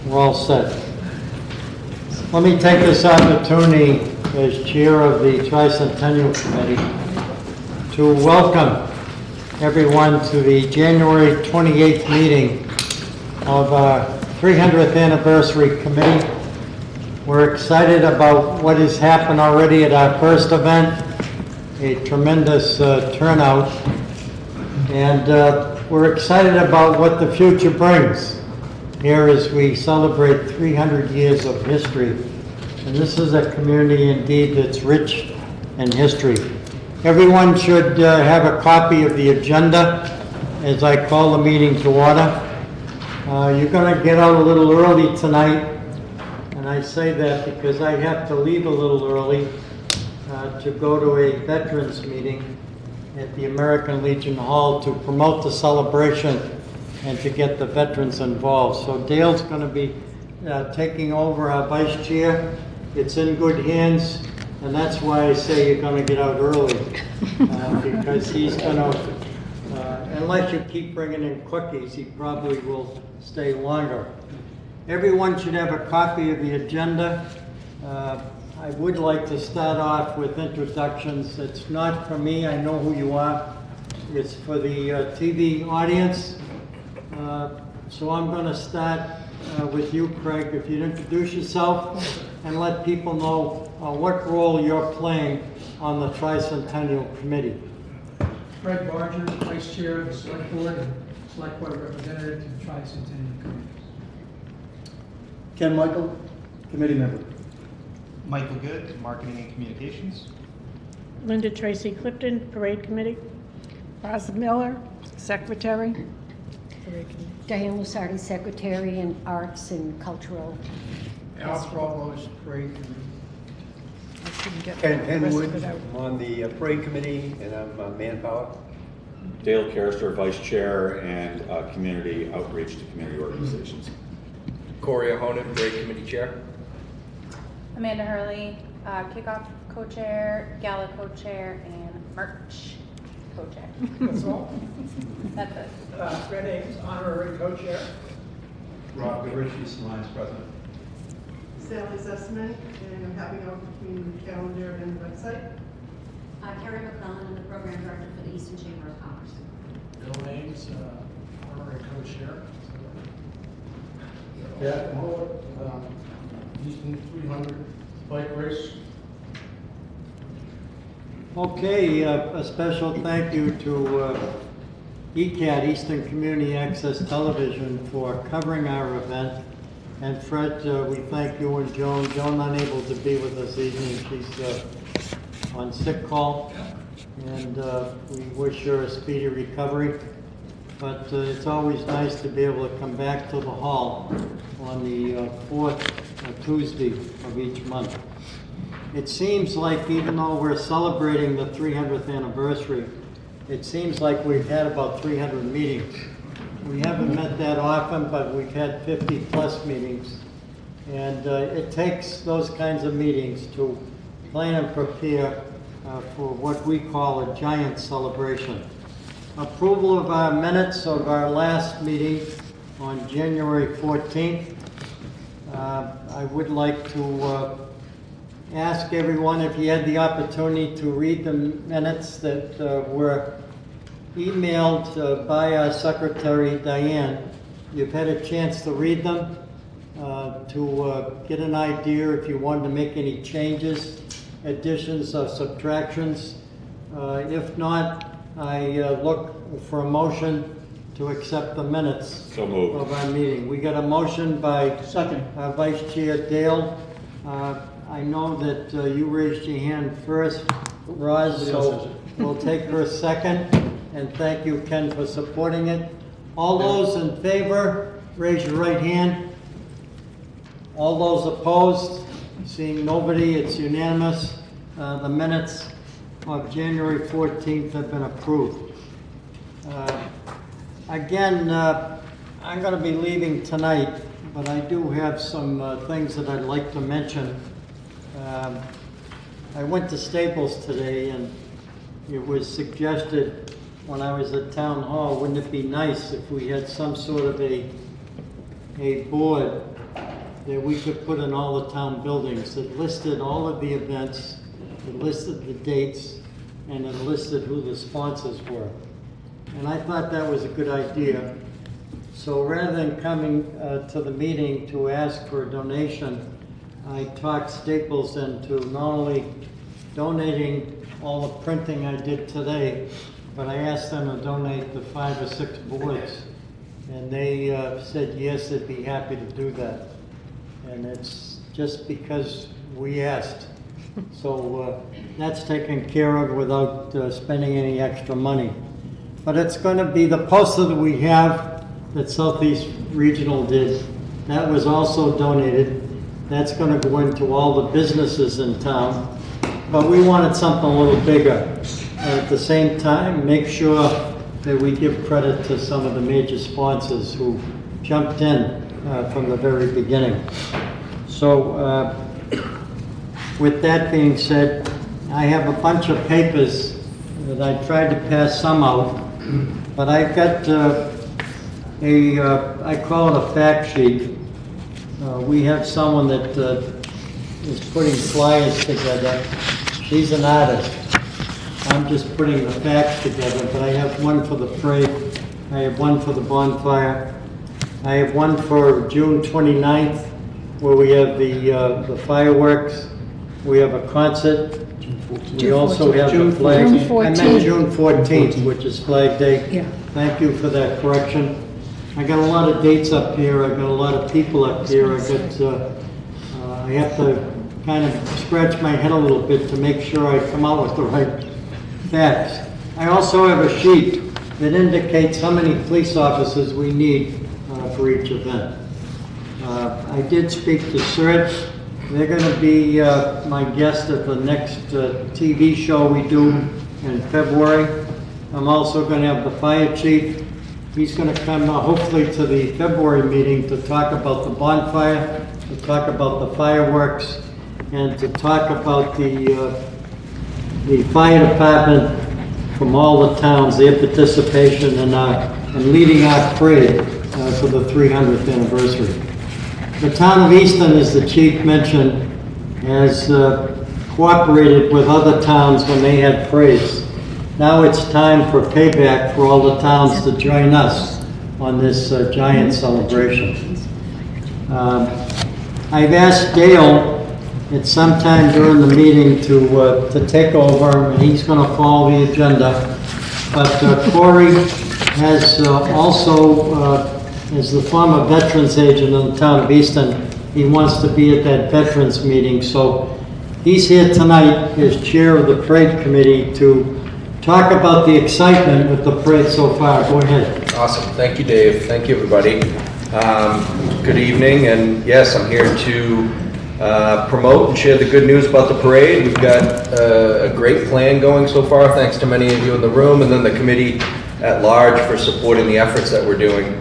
We're all set. Let me take this opportunity as chair of the Tricentennial Committee to welcome everyone to the January 28th meeting of our 300th anniversary committee. We're excited about what has happened already at our first event, a tremendous turnout, and we're excited about what the future brings here as we celebrate 300 years of history. And this is a community indeed that's rich in history. Everyone should have a copy of the agenda as I call the meeting to order. You're going to get out a little early tonight, and I say that because I have to leave a little early to go to a veterans meeting at the American Legion Hall to promote the celebration and to get the veterans involved. So Dale's going to be taking over our vice chair. It's in good hands, and that's why I say you're going to get out early, because he's going to, unless you keep bringing in cookies, he probably will stay longer. Everyone should have a copy of the agenda. I would like to start off with introductions. It's not for me, I know who you are. It's for the TV audience. So I'm going to start with you, Craig. If you'd introduce yourself and let people know what role you're playing on the Tricentennial Committee. Fred Barger, Vice Chair of the Select Board and Select Board Representative to the Tricentennial Committee. Ken Michael, Committee Member. Michael Good, Marketing and Communications. Linda Tracy Clifton, Parade Committee. Rosa Miller, Secretary. Parade Committee. Diane Lusardi, Secretary in Arts and Cultural. Al Provost, Parade Committee. I shouldn't get Ken the rest of Penwood, it out. I'm on the Parade Committee, and I'm Manpower. Dale Carrister, Vice Chair and Community Outreach to Community Organizations. Corey Ahonen, Parade Committee Chair. Amanda Hurley, Kickoff Co-Chair, Gala Co-Chair, and Merch Co-Chair. That's all. That's it. Fred Ames, Honorary Co-Chair. Rob Gavrici, Alliance President. Sally Sussman, and I'm helping out between the calendar and the website. Carrie McClellan, I'm the Program Director for the Easton Chamber of Commerce. Bill Ames, Honorary Co-Chair. Jack Moore, Easton 300 bike race. Okay, a special thank you to ECAT, Easton Community Access Television, for covering our event. And Fred, we thank you and Joan. Joan unable to be with us this evening. She's on sick call. And we wish her a speedy recovery. But it's always nice to be able to come back to the hall on the fourth Tuesday of each month. It seems like even though we're celebrating the 300th anniversary, it seems like we've had about 300 meetings. We haven't met that often, but we've had 50 plus meetings. And it takes those kinds of meetings to plan and prepare for what we call a giant celebration. Approval of our minutes of our last meeting on January 14th. I would like to ask everyone if you had the opportunity to read the minutes that were emailed by our secretary, Diane. You've had a chance to read them, to get an idea if you wanted to make any changes, additions or subtractions. If not, I look for a motion to accept the minutes So moved. of our meeting. We got a motion by Second. Vice Chair Dale. I know that you raised your hand first, Roz, so we'll take her second. And thank you, Ken, for supporting it. All those in favor, raise your right hand. All those opposed, seeing nobody, it's unanimous. The minutes of January 14th have been approved. Again, I'm going to be leaving tonight, but I do have some things that I'd like to mention. I went to Staples today, and it was suggested when I was at Town Hall, wouldn't it be nice if we had some sort of a board that we could put in all the town buildings. It listed all of the events, it listed the dates, and it listed who the sponsors were. And I thought that was a good idea. So rather than coming to the meeting to ask for a donation, I talked Staples into not only donating all the printing I did today, but I asked them to donate the 5 or 6 boards. And they said yes, they'd be happy to do that. And it's just because we asked. So that's taken care of without spending any extra money. But it's going to be the poster that we have that Southeast Regional did. That was also donated. That's going to go into all the businesses in town. But we wanted something a little bigger. At the same time, make sure that we give credit to some of the major sponsors who jumped in from the very beginning. So with that being said, I have a bunch of papers that I tried to pass some out, but I've got I call it a fact sheet. We have someone that is putting flyers together. She's an artist. I'm just putting the facts together, but I have one for the parade, I have one for the bonfire, I have one for June 29th, where we have the fireworks, we have a concert, we also have the flag. June 14th. I meant June 14th, which is Flag Day. Yeah. Thank you for that correction. I got a lot of dates up here, I got a lot of people up here, I have to kind of scratch my head a little bit to make sure I come out with the right facts. I also have a sheet that indicates how many police officers we need for each event. I did speak to Serge. They're going to be my guest at the next TV show we do in February. I'm also going to have the fire chief. He's going to come hopefully to the February meeting to talk about the bonfire, to talk about the fireworks, and to talk about the fire department from all the towns, their participation in leading our parade for the 300th anniversary. The town of Easton, as the chief mentioned, has cooperated with other towns when they had parades. Now it's time for payback for all the towns to join us on this giant celebration. I've asked Dale at some time during the meeting to take over, and he's going to follow the agenda. But Corey has also, as the former veterans agent in the town of Easton, he wants to be at that veterans meeting. So he's here tonight as chair of the parade committee to talk about the excitement with the parade so far. Go ahead. Awesome. Thank you, Dave. Thank you, everybody. Good evening, and yes, I'm here to promote and share the good news about the parade. We've got a great plan going so far, thanks to many of you in the room, and then the committee at large for supporting the efforts that we're doing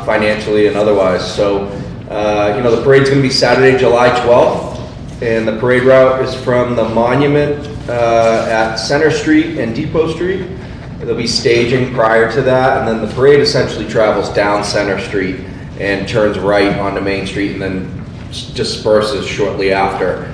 financially and otherwise. So, the parade's going to be Saturday, July 12th, and the parade route is from the monument at Center Street and Depot Street. There'll be staging prior to that, and then the parade essentially travels down Center Street and turns right onto Main Street, and then disperses shortly after,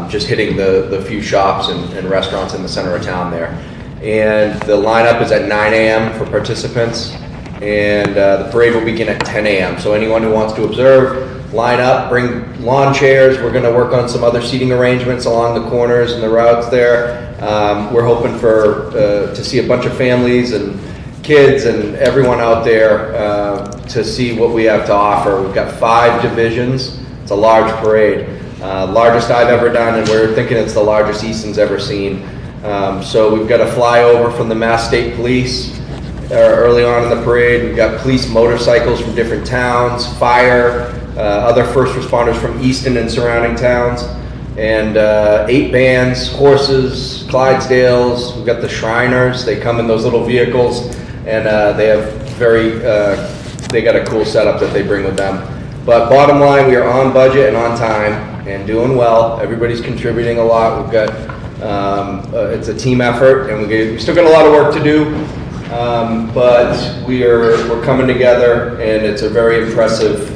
just hitting the few shops and restaurants in the center of town there. And the lineup is at 9 a.m. for participants, and the parade will begin at 10 a.m. So anyone who wants to observe, line up, bring lawn chairs. We're going to work on some other seating arrangements along the corners and the routes there. We're hoping to see a bunch of families and kids and everyone out there to see what we have to offer. We've got 5 divisions. It's a large parade, largest I've ever done, and we're thinking it's the largest Easton's ever seen. So we've got a flyover from the Mass State Police early on in the parade. We've got police motorcycles from different towns, fire, other first responders from Easton and surrounding towns, and 8 bands, horses, Clydesdales. We've got the Shriners. They come in those little vehicles, and they have they got a cool setup that they bring with them. But bottom line, we are on budget and on time and doing well. Everybody's contributing a lot. We've got, it's a team effort, and we still got a lot of work to do, but we're coming together, and it's a very impressive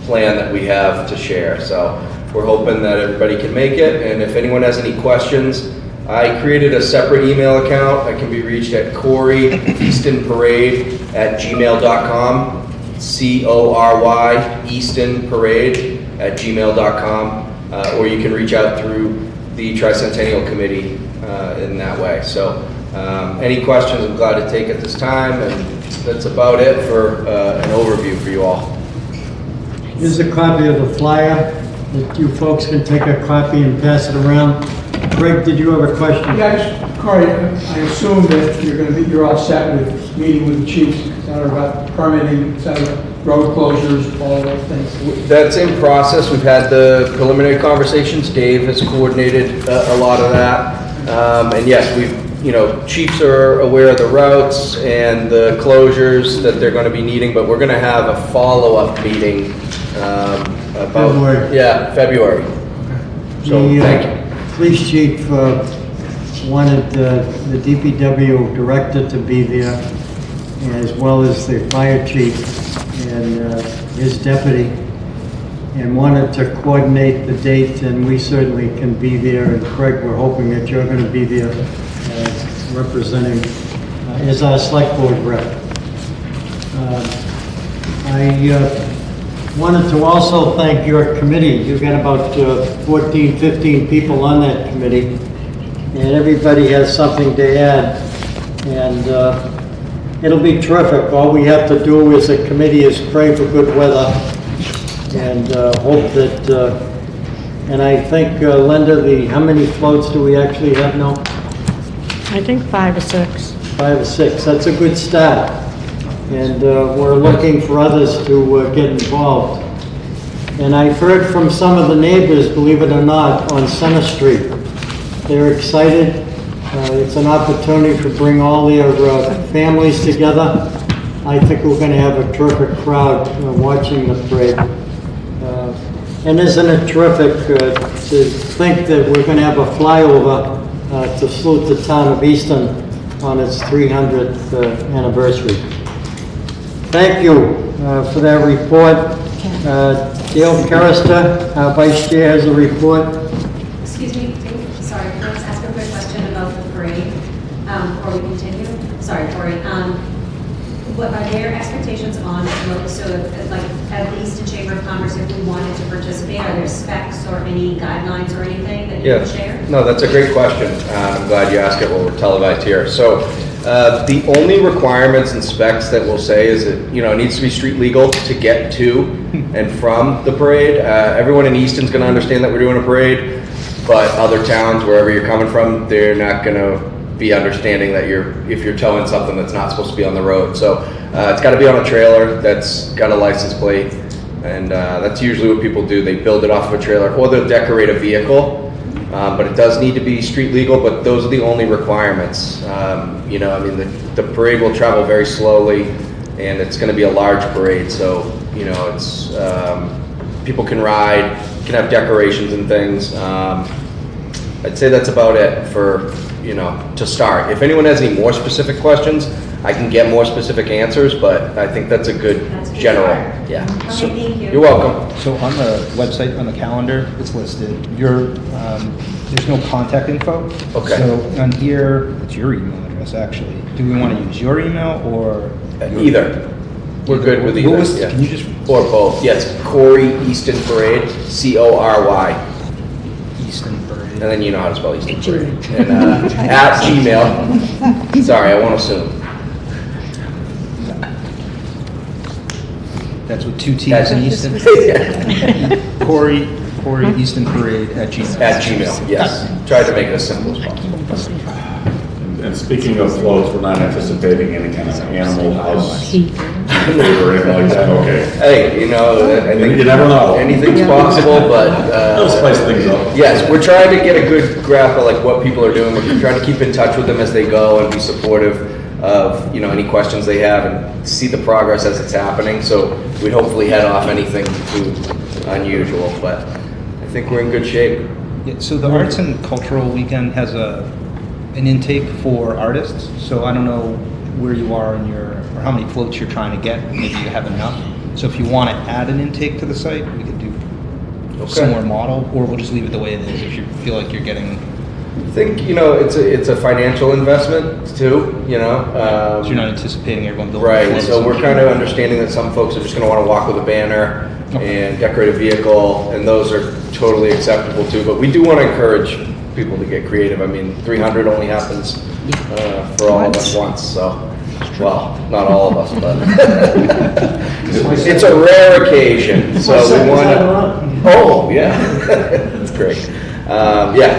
plan that we have to share. So we're hoping that everybody can make it, and if anyone has any questions, I created a separate email account. I can be reached at CoreyEastonParade@gmail.com, CORY EastonParade@gmail.com, or you can reach out through the Tricentennial Committee in that way. So any questions, I'm glad to take at this time, and that's about it for an overview for you all. Here's a copy of the flyer that you folks can take a copy and pass it around. Greg, did you have a question? Yeah, Corey, I assume that you're all set with meeting with the chiefs, et cetera, about permitting, et cetera, road closures, all those things. That's in process. We've had the preliminary conversations. Dave has coordinated a lot of that. And yes, chiefs are aware of the routes and the closures that they're going to be needing, but we're going to have a follow-up meeting about February. So thank you. Police chief wanted the DPW director to be there, as well as the fire chief and his deputy, and wanted to coordinate the date, and we certainly can be there. And Craig, we're hoping that you're going to be there representing as our select board rep. I wanted to also thank your committee. You've got about 14, 15 people on that committee, and everybody has something to add, and it'll be terrific. All we have to do as a committee is pray for good weather and hope that, and I think, Linda, how many floats do we actually have now? I think 5 or 6. 5 or 6, that's a good start. And we're looking for others to get involved. And I've heard from some of the neighbors, believe it or not, on Center Street. They're excited. It's an opportunity to bring all their families together. I think we're going to have a terrific crowd watching the parade. And isn't it terrific to think that we're going to have a flyover to salute the town of Easton on its 300th anniversary. Thank you for that report. Dale Carister, our vice chair, has a report. Excuse me, sorry, can I just ask a quick question about the parade before we continue? Sorry, Corey. What are their expectations on, so if, like at the Easton Chamber of Commerce, if we wanted to participate, are there specs or any guidelines or anything that you can share? No, that's a great question. I'm glad you asked it while we're televised here. So the only requirements and specs that we'll say is that, it needs to be street legal to get to and from the parade. Everyone in Easton's going to understand that we're doing a parade, but other towns, wherever you're coming from, they're not going to be understanding that if you're towing something that's not supposed to be on the road. So it's got to be on a trailer that's got a license plate, and that's usually what people do. They build it off of a trailer, or they'll decorate a vehicle, but it does need to be street legal, but those are the only requirements. The parade will travel very slowly, and it's going to be a large parade, so it's people can ride, can have decorations and things. I'd say that's about it for to start. If anyone has any more specific questions, I can get more specific answers, but I think that's a good general. Yeah. Okay, thank you. You're welcome. So on the website, on the calendar, it's listed. There's no contact info. Okay. So on here, it's your email address actually. Do we want to use your email or? Either. We're good with either. Yeah. Can you just? Or both. Yes. Corey Easton Parade, CORY. Easton Parade. And then you know how to spell Easton Parade. And at Gmail. Sorry, I won't assume. That's with 2 T's in Easton. Corey Easton Parade at Gmail. At Gmail, yes. Tried to make it as simple as possible. And speaking of floats, we're not anticipating any kind of animal house or anything like that, okay? Hey, I think you never know. Anything's possible, but They'll spice things up. yes, we're trying to get a good grasp of what people are doing. We're trying to keep in touch with them as they go and be supportive of any questions they have and see the progress as it's happening. So we hopefully head off anything too unusual, but I think we're in good shape. Yeah, so the Arts and Cultural Weekend has an intake for artists. So I don't know where you are in or how many floats you're trying to get. Maybe you have enough. So if you want to add an intake to the site, we could do a similar model, or we'll just leave it the way it is if you feel like you're getting. I think, it's a financial investment too, So you're not anticipating everyone building. Right, floats so and- we're kind of understanding that some folks are just gonna wanna walk with a banner and decorate a vehicle, and those are totally acceptable too, but we do wanna encourage people to get creative. I mean, 300 only happens, for all of us once, so, well, not all of us, but. It's a rare occasion, so we wanna. Oh, yeah, that's great.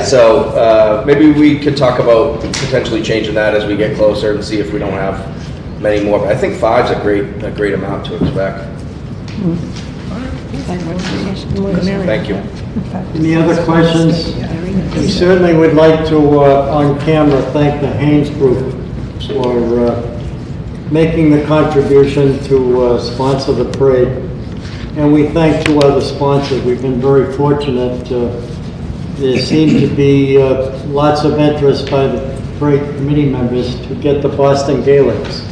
So maybe we could talk about potentially changing that as we get closer and see if we don't have many more. But I think 5's a great amount to expect. Thank you. Any other questions? We certainly would like to, on camera, thank the Haynes Group for making the contribution to sponsor the parade. And we thank 2 other sponsors. We've been very fortunate. There seemed to be lots of interest by the parade committee members to get the Boston Gaelics.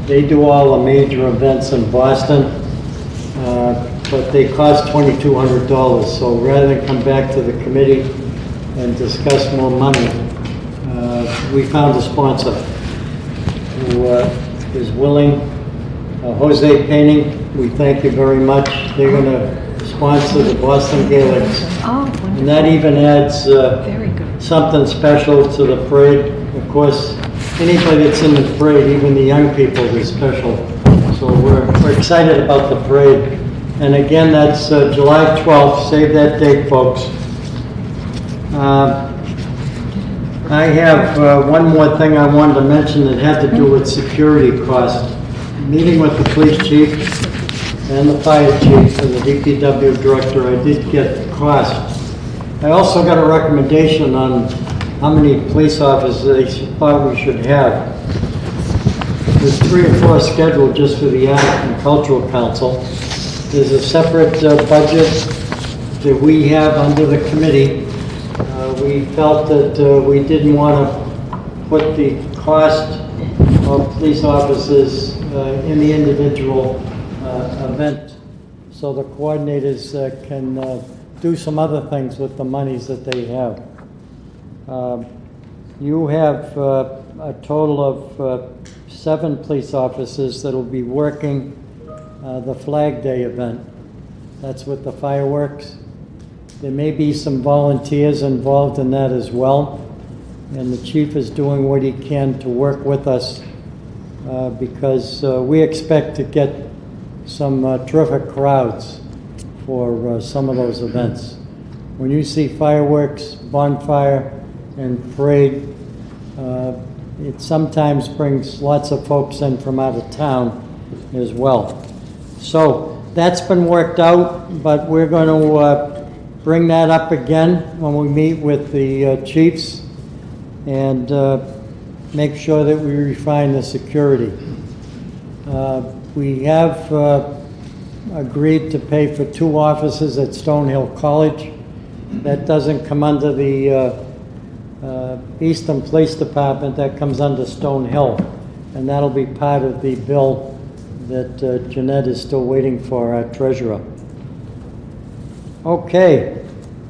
They do all the major events in Boston, but they cost $2,200. So rather than come back to the committee and discuss more money, we found a sponsor who is willing. Jose Painting, we thank you very much. They're going to sponsor the Boston Gaelics. And that even adds something special to the parade. Of course, anybody that's in the parade, even the young people, is special. So we're excited about the parade. And again, that's July 12th. Save that date, folks. I have one more thing I wanted to mention that had to do with security costs. Meeting with the police chief and the fire chief and the DPW director, I did get the cost. I also got a recommendation on how many police officers they thought we should have. There's 3 or 4 scheduled just for the Art and Cultural Council. There's a separate budget that we have under the committee. We felt that we didn't want to put the cost of police officers in the individual event, so the coordinators can do some other things with the monies that they have. You have a total of 7 police officers that will be working the Flag Day event. That's with the fireworks. There may be some volunteers involved in that as well, and the chief is doing what he can to work with us because we expect to get some terrific crowds for some of those events. When you see fireworks, bonfire, and parade, it sometimes brings lots of folks in from out of town as well. So that's been worked out, but we're going to bring that up again when we meet with the chiefs and make sure that we refine the security. We have agreed to pay for 2 offices at Stonehill College. That doesn't come under the Easton Police Department, that comes under Stonehill. And that'll be part of the bill that Jeanette is still waiting for, our treasurer. Okay.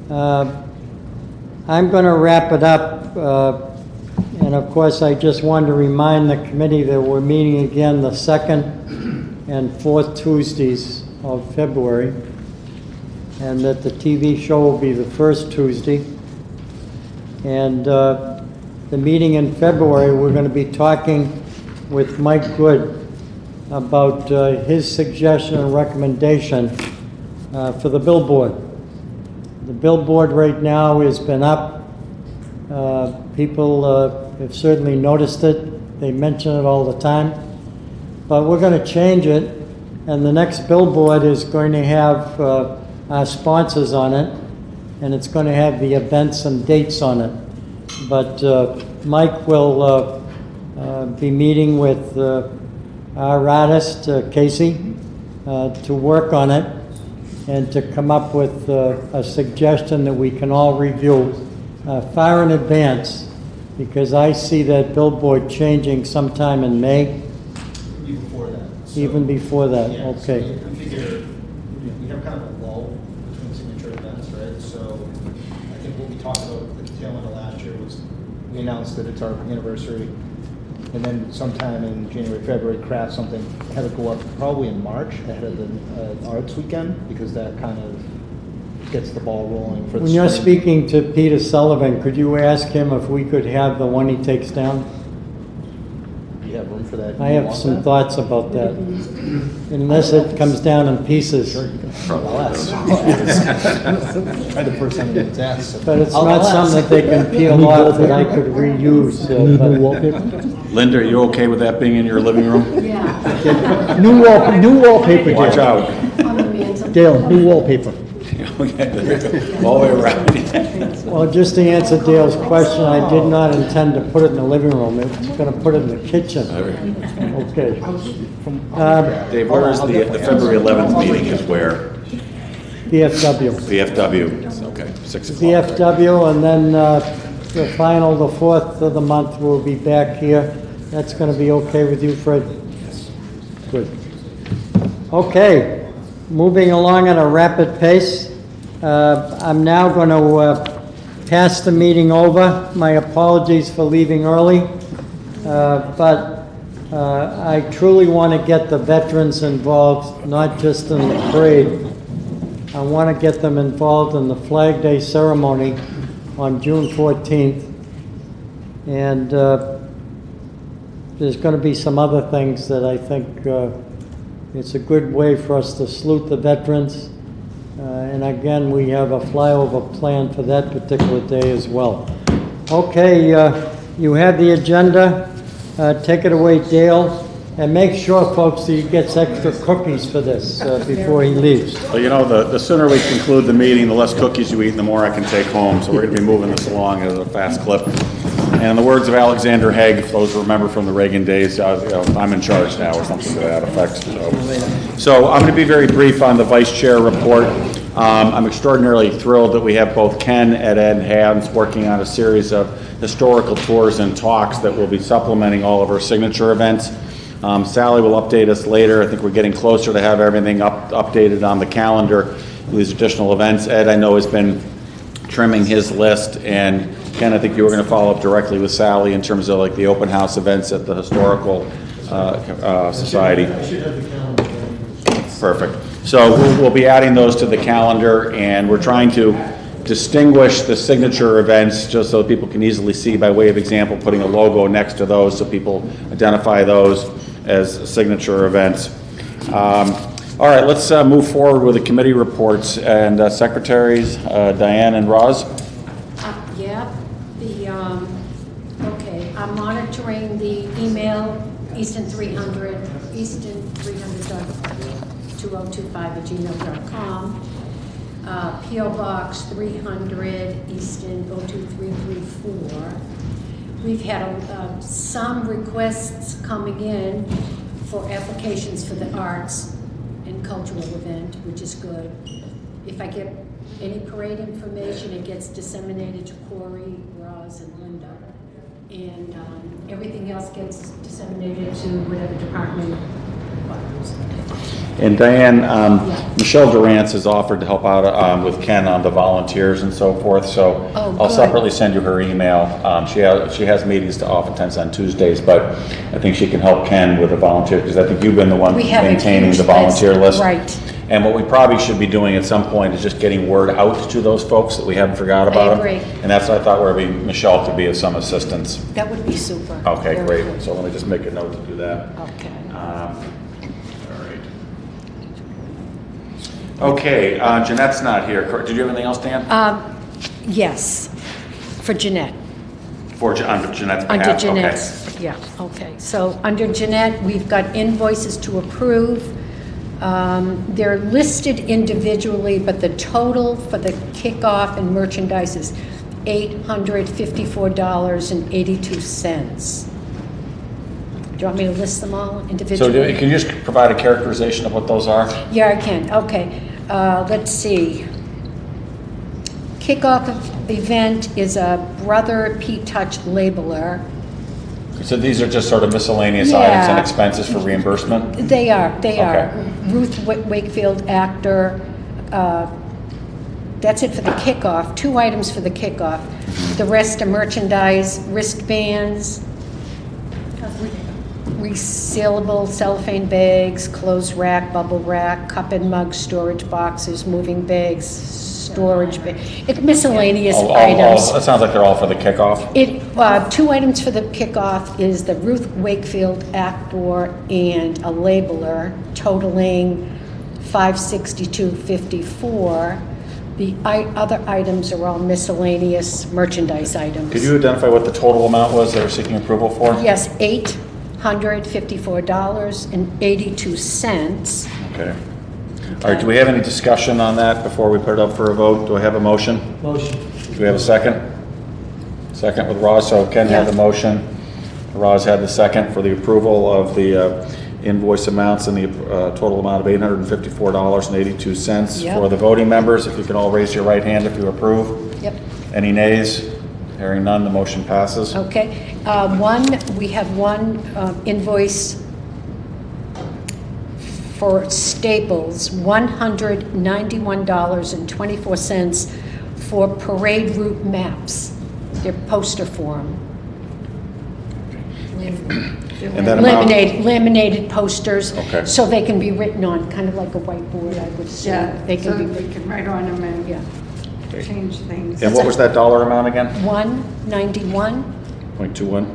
I'm going to wrap it up. And of course, I just wanted to remind the committee that we're meeting again the 2nd and 4th Tuesdays of February, and that the TV show will be the 1st Tuesday. And the meeting in February, we're going to be talking with Mike Good about his suggestion and recommendation for the billboard. The billboard right now has been up. People have certainly noticed it. They mention it all the time. But we're going to change it, and the next billboard is going to have our sponsors on it, and it's going to have the events and dates on it. But Mike will be meeting with our artist, Casey, to work on it and to come up with a suggestion that we can all review far in advance, because I see that billboard changing sometime in May. Before that. Even before that, Yeah, okay. so lull between signature events, right? So I think what we talked about at the tail end of last year was we announced that it's our anniversary, and then sometime in January, February, craft something, have it go up probably in March ahead of the arts weekend, because that kind of gets the ball rolling for the When you're spring. speaking to Peter Sullivan, could you ask him if we could have the one he takes down? Do you have room for that? I You have want some that? thoughts about that. Unless it comes down in pieces. Sure, you can. I'll ask. Try the first time it's asked. But it's I'll not ask. something that they can peel off that I could reuse. New wallpaper? Linda, are you okay with that being in your living room? Yeah. New wallpaper, Dale. Watch out. On the mantle. Dale, new wallpaper. Okay, all the way around. Well, just to answer Dale's question, I did not intend to put it in the living room. It's going to put it in the kitchen. Okay. Dave, where is the February 11th meeting is where? VFW. VFW, okay, 6 o'clock. VFW, and then the final, the 4th of the month, we'll be back here. That's going to be okay with you, Fred? Yes. Good. Okay, moving along at a rapid pace. I'm now going to pass the meeting over. My apologies for leaving early, but I truly want to get the veterans involved, not just in the parade. I want to get them involved in the Flag Day ceremony on June 14th. And there's going to be some other things that I think it's a good way for us to salute the veterans. And again, we have a flyover plan for that particular day as well. Okay, you have the agenda. Take it away, Dale. And make sure, folks, that he gets extra cookies for this before he leaves. Well, you know, the sooner we conclude the meeting, the less cookies you eat, and the more I can take home. So we're going to be moving this along at a fast clip. And in the words of Alexander Haig, those who remember from the Reagan days, I'm in charge now, or something to that effect. So I'm going to be very brief on the vice chair report. I'm extraordinarily thrilled that we have both Ken and Ed Hands working on a series of historical tours and talks that will be supplementing all of our signature events. Sally will update us later. I think we're getting closer to have everything updated on the calendar with these additional events. Ed, I know, has been trimming his list, and Ken, I think you were going to follow up directly with Sally in terms of like the open house events at the Historical Society. Perfect. So we'll be adding those to the calendar, and we're trying to distinguish the signature events just so people can easily see, by way of example, putting a logo next to those so people identify those as signature events. All right, let's move forward with the committee reports, and secretaries Diane and Roz. Yeah, okay, I'm monitoring the email, Easton 300, easton300.2025@gmail.com. P.O. Box 300, Easton 02334. We've had some requests coming in for applications for the arts and cultural event, which is good. If I get any parade information, it gets disseminated to Corey, Roz, and Linda. And everything else gets disseminated to whatever department. And Diane, Michelle Durance has offered to help out with Ken on the volunteers and so forth, so I'll separately send you her email. She has meetings oftentimes on Tuesdays, but I think she can help Ken with the volunteer, because I think you've been the one maintaining the volunteer list. Right. And what we probably should be doing at some point is just getting word out to those folks that we haven't forgot about them. I agree. And that's what I thought, where Michelle could be of some assistance. That would be super. Okay, Very great. good. So let me just make a note to do that. Okay. All right. Okay, Jeanette's not here. Did you have anything else, Dan? Yes, for Jeanette. On Jeanette's behalf? Under Jeanette's, yeah, okay. So under Jeanette, we've got invoices to approve. They're listed individually, but the total for the kickoff and merchandise is $854.82. Do you want me to list them all individually? So can you just provide a characterization of what those are? Yeah, I can. Okay. Let's see. Kickoff event is a Brother P-Touch labeler. So these are just sort of miscellaneous Yeah. items and expenses for reimbursement? They are. Okay. Ruth Wakefield, actor, That's it for the kickoff, 2 items for the kickoff. The rest are merchandise, wristbands, resealable cellophane bags, clothes rack, bubble rack, cup and mug storage boxes, moving bags, storage, it's miscellaneous items. That sounds like they're all for the kickoff. 2 items for the kickoff is the Ruth Wakefield actor and a labeler totaling $562.54. The other items are all miscellaneous merchandise items. Could you identify what the total amount was they were seeking approval for? Yes, $854.82. Okay. All right, do we have any discussion on that before we put it up for a vote? Do I have a motion? Motion. Do we have a second? Second with Roz, so Ken had the motion. Roz had the second for the approval of the invoice amounts and the total amount of $854.82 Yep. for the voting members. If you can all raise your right hand if you approve. Yep. Any nays? Hearing none, the motion passes. Okay. We have one invoice for Staples, $191.24 for parade route maps, their poster form. And that amount? Laminated posters, Okay. so they can be written on, kind of like a whiteboard, I would say. Yeah, They so can be that we can write on them and Yeah. change things. And what was that dollar amount again? 191.24.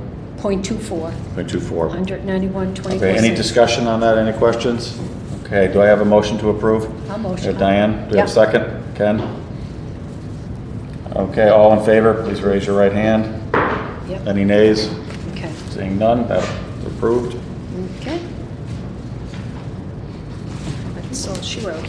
0.21? 0.24. 191.24. Okay, any discussion on that? Any questions? Okay, do I have a motion to approve? I'll motion. Diane, do you have a Yep. second? Ken? Okay, all in favor, please raise your right hand. Yep. Any nays? Okay. Seeing none, that's approved. Okay. That's all she wrote.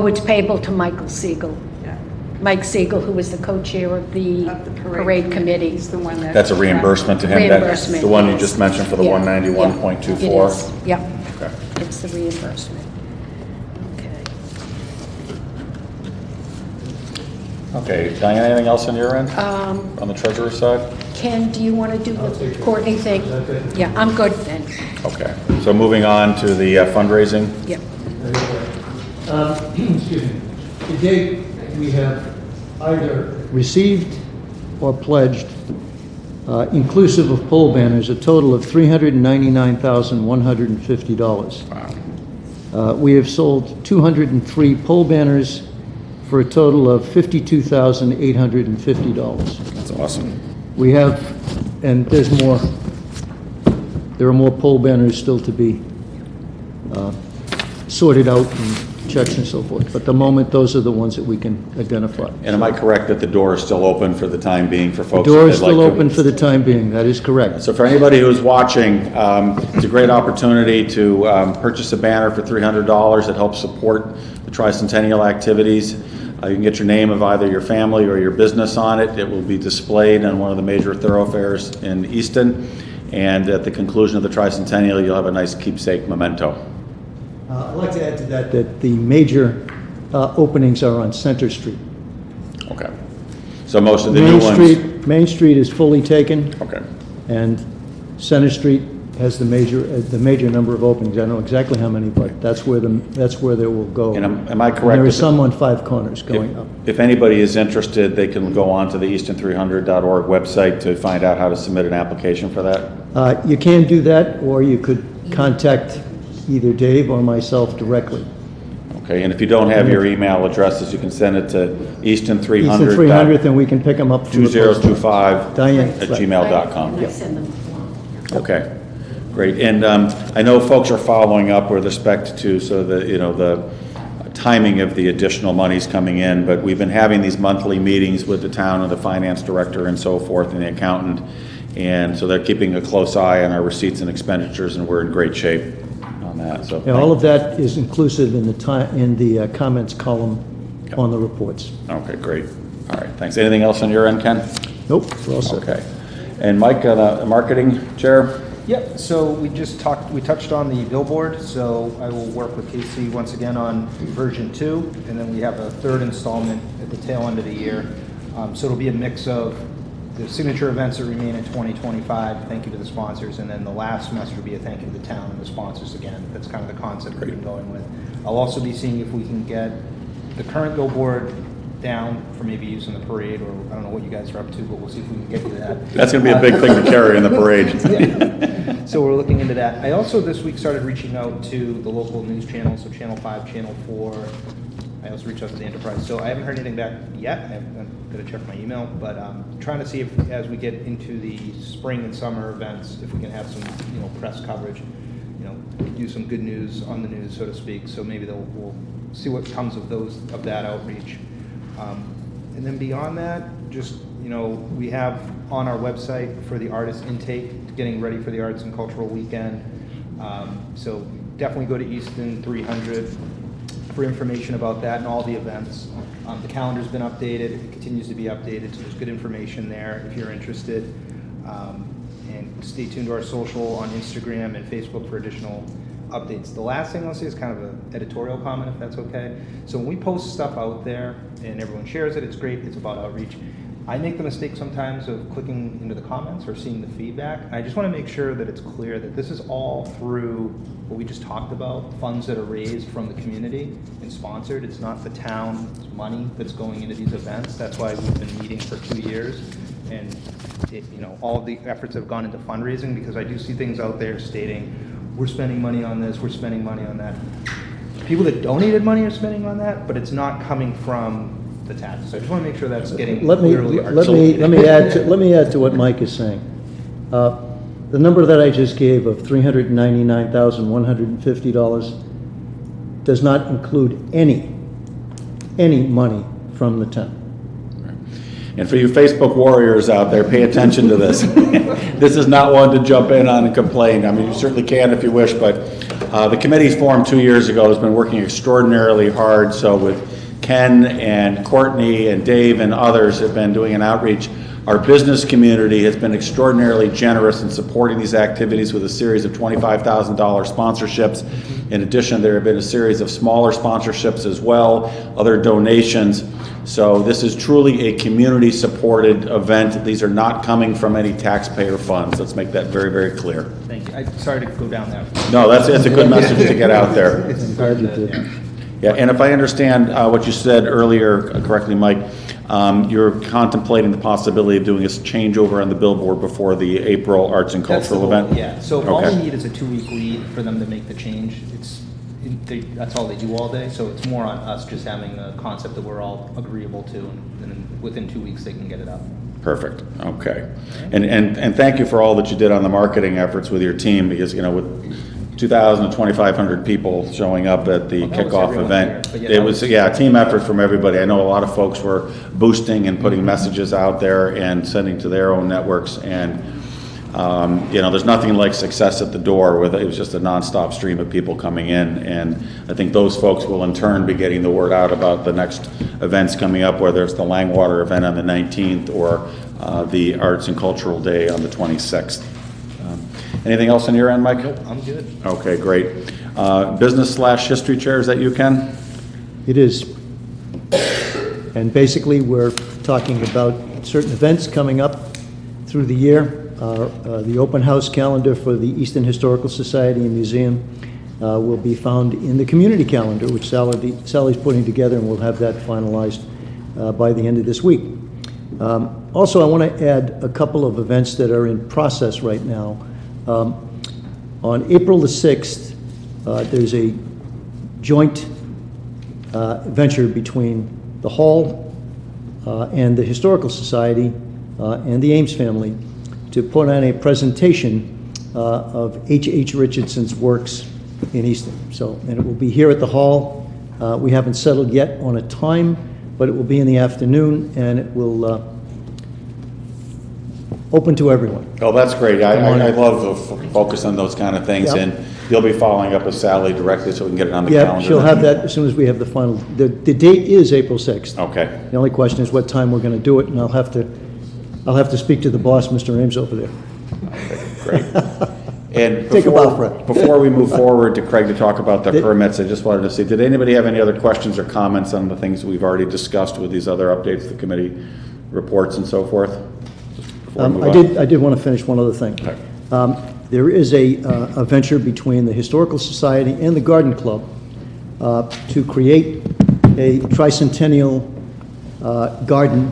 It's payable to Michael Siegel. Yeah. Mike Siegel, who was the co-chair of the parade committee. He's the one that. That's a reimbursement to him, Reimbursement, the one you yes. just mentioned for the Yeah, 191.24? It is, yep. Okay. It's the reimbursement. Okay. Okay, Diane, anything else on your end? On the treasurer's side? Ken, do you want to do the Courtney thing? Yeah, I'm good then. Okay, so moving on to the fundraising. Yep. Excuse me. To date, we have either received or pledged, inclusive of pole banners, a total of $399,150. Wow. We have sold 203 pole banners for a total of $52,850. That's awesome. We have, and there are more pole banners still to be sorted out and checks and so forth. But at the moment, those are the ones that we can identify. And am I correct that the door is still open for the time being for The folks? door if is they'd like still to- open for the time being, that is correct. So for anybody who's watching, it's a great opportunity to purchase a banner for $300 that helps support the Tricentennial activities. You can get your name of either your family or your business on it. It will be displayed on one of the major thoroughfares in Easton. And at the conclusion of the Tricentennial, you'll have a nice keepsake memento. I'd like to add to that the major openings are on Center Street. Okay. So most of the new ones. Main Street is fully taken, Okay. and Center Street has the major number of openings. I don't know exactly how many, but that's where they will go. And am I And correct? there are that some on Five Corners going up. If anybody is interested, they can go on to the easton300.org website to find out how to submit an application for that. You can do that, or you could contact either Dave or myself directly. Okay, and if you don't have your email addresses, you can send it to easton300. Easton 300th, and we can pick them up from the post office. 2025 Diane. at gmail.com. And I send them along. Okay, great. And I know folks are following up with respect to the timing of the additional monies coming in, but we've been having these monthly meetings with the town and the finance director and so forth and the accountant, and so they're keeping a close eye on our receipts and expenditures, and we're in great shape on that. So Yeah, all of that is inclusive in the comments column on the reports. Okay, great. All right, thanks. Anything else on your end, Ken? Nope, we're all set. Okay. And Mike, the marketing chair? Yep, so we touched on the billboard, so I will work with Casey once again on version 2, and then we have a third installment at the tail end of the year. So it'll be a mix of the signature events that remain in 2025, thank you to the sponsors, and then the last semester will be a thank you to the town and the sponsors again. That's kind of the concept we've been going with. I'll also be seeing if we can get the current billboard down for maybe use in the parade, or I don't know what you guys are up to, but we'll see if we can get to that. That's going to be a big thing to carry in the parade. Yeah. So we're looking into that. I also this week started reaching out to the local news channels, so Channel 5, Channel 4. I also reached out to the Enterprise. So I haven't heard anything back yet. I'm going to check my email, but trying to see if, as we get into the spring and summer events, if we can have some, press coverage, do some good news on the news, so to speak. So maybe we'll see what comes of that outreach. And then beyond that, just, we have on our website for the artist intake, getting ready for the Arts and Cultural Weekend. So definitely go to Easton 300 for information about that and all the events. The calendar's been updated, it continues to be updated, so there's good information there if you're interested. And stay tuned to our social on Instagram and Facebook for additional updates. The last thing I'll say is kind of an editorial comment, if that's okay. So when we post stuff out there and everyone shares it, it's great, it's about outreach. I make the mistake sometimes of clicking into the comments or seeing the feedback. I just want to make sure that it's clear that this is all through what we just talked about, funds that are raised from the community and sponsored. It's not the town's money that's going into these events. That's why we've been meeting for 2 years. And all of the efforts have gone into fundraising, because I do see things out there stating, we're spending money on this, we're spending money on that. People that donated money are spending on that, but it's not coming from the tax. So I just want to make sure that's getting clearly articulated. Let me add to what Mike is saying. The number that I just gave of $399,150 does not include any money from the town. And for you Facebook warriors out there, pay attention to this. This is not one to jump in on and complain. I mean, you certainly can if you wish, but the committee's formed 2 years ago, has been working extraordinarily hard. So with Ken and Courtney and Dave and others have been doing an outreach. Our business community has been extraordinarily generous in supporting these activities with a series of $25,000 sponsorships. In addition, there have been a series of smaller sponsorships as well, other donations. So this is truly a community-supported event. These are not coming from any taxpayer funds. Let's make that very, very clear. Thank you. I'm sorry to go down that. No, that's a good message to get out there. It's important to, Yeah, and if I understand what you said earlier correctly, Mike, you're contemplating the possibility of doing a changeover on the billboard before the April Arts and Cultural event? Yeah, so all we need is a 2-week lead for them to make the change. That's all they do all day, so it's more on us just having a concept that we're all agreeable to, and then within 2 weeks they can get it up. Perfect, okay. And thank you for all that you did on the marketing efforts with your team, because, with 2,000 to 2,500 people showing up at the kickoff event. It was a team effort from everybody. I know a lot of folks were boosting and putting messages out there and sending to their own networks, and there's nothing like success at the door. It was just a nonstop stream of people coming in, and I think those folks will in turn be getting the word out about the next events coming up, whether it's the Langwater event on the 19th or the Arts and Cultural Day on the 26th. Anything else on your end, Mike? Nope, I'm good. Okay, great. Business/history chair, is that you, Ken? It is. And basically, we're talking about certain events coming up through the year. The open house calendar for the Easton Historical Society and Museum will be found in the community calendar, which Sally's putting together, and we'll have that finalized by the end of this week. Also, I want to add a couple of events that are in process right now. On April the 6th, there's a joint venture between the Hall and the Historical Society and the Ames family to put on a presentation of H.H. Richardson's works in Easton. And it will be here at the Hall. We haven't settled yet on a time, but it will be in the afternoon, and it will open to everyone. Oh, that's great. I love the focus on those kind of things, and you'll be following up with Sally directly so we can get it on the calendar. Yeah, she'll have that as soon as we have the final. The date is April 6th. Okay. The only question is what time we're going to do it, and I'll have to speak to the boss, Mr. Ames, over there. Okay, great. And Take a bow for it. Before we move forward to Craig to talk about the permits, I just wanted to see, did anybody have any other questions or comments on the things we've already discussed with these other updates, the committee reports and so forth? before we move I on? did want to finish one other thing. There is a venture between the Historical Society and the Garden Club to create a Tricentennial garden,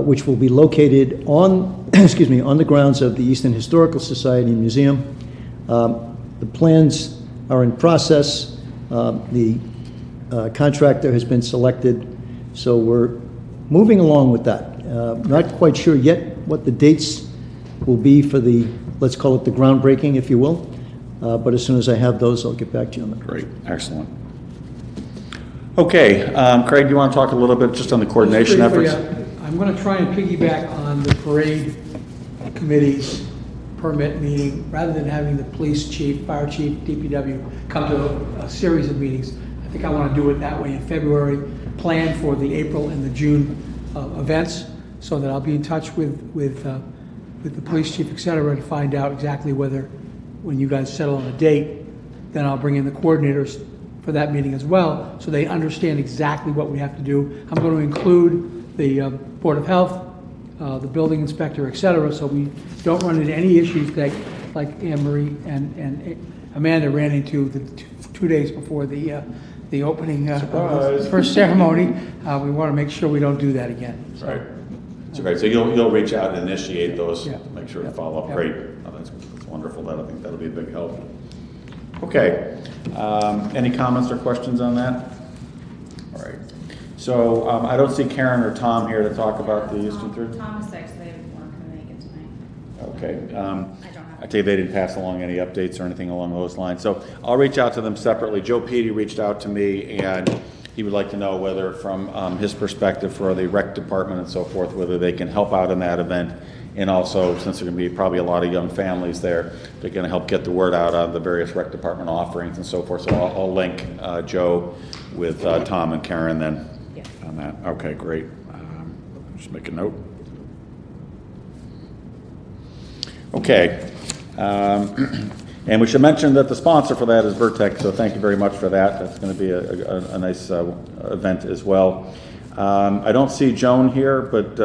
which will be located on, excuse me, on the grounds of the Easton Historical Society Museum. The plans are in process. The contractor has been selected, so we're moving along with that. Not quite sure yet what the dates will be for the, let's call it the groundbreaking, if you will. But as soon as I have those, I'll get back to you on that. Great, excellent. Okay, Craig, do you want to talk a little bit just on the coordination Just briefly, efforts? I'm going to try and piggyback on the parade committee's permit meeting, rather than having the police chief, fire chief, DPW come to a series of meetings. I think I want to do it that way in February, plan for the April and the June events, so that I'll be in touch with the police chief, et cetera, to find out exactly whether, when you guys settle on a date, then I'll bring in the coordinators for that meeting as well, so they understand exactly what we have to do. I'm going to include the Board of Health, the building inspector, et cetera, so we don't run into any issues that, like Anne Marie and Amanda ran into the 2 days before the opening first ceremony. We want to make sure we don't do that again. So. Right. That's great. So you'll reach out and initiate those, Yeah. make sure to follow up. Yeah. Great. Oh, that's wonderful. I think that'll be a big help. Okay. Any comments or questions on that? All right. So I don't see Karen or Tom here to talk about the Easton 3. Tom is sick, so they weren't going to make it tonight. Okay. I take it they didn't pass along any updates or anything along those lines. So I'll reach out to them separately. Joe Petey reached out to me, and he would like to know whether, from his perspective for the rec department and so forth, whether they can help out in that event. And also, since there are going to be probably a lot of young families there, they're going to help get the word out on the various rec department offerings and so forth. So I'll link Joe with Tom and Karen then on that. Okay, great. Just make a note. Okay. And we should mention that the sponsor for that is Vertex, so thank you very much for that. That's going to be a nice event as well. I don't see Joan here, but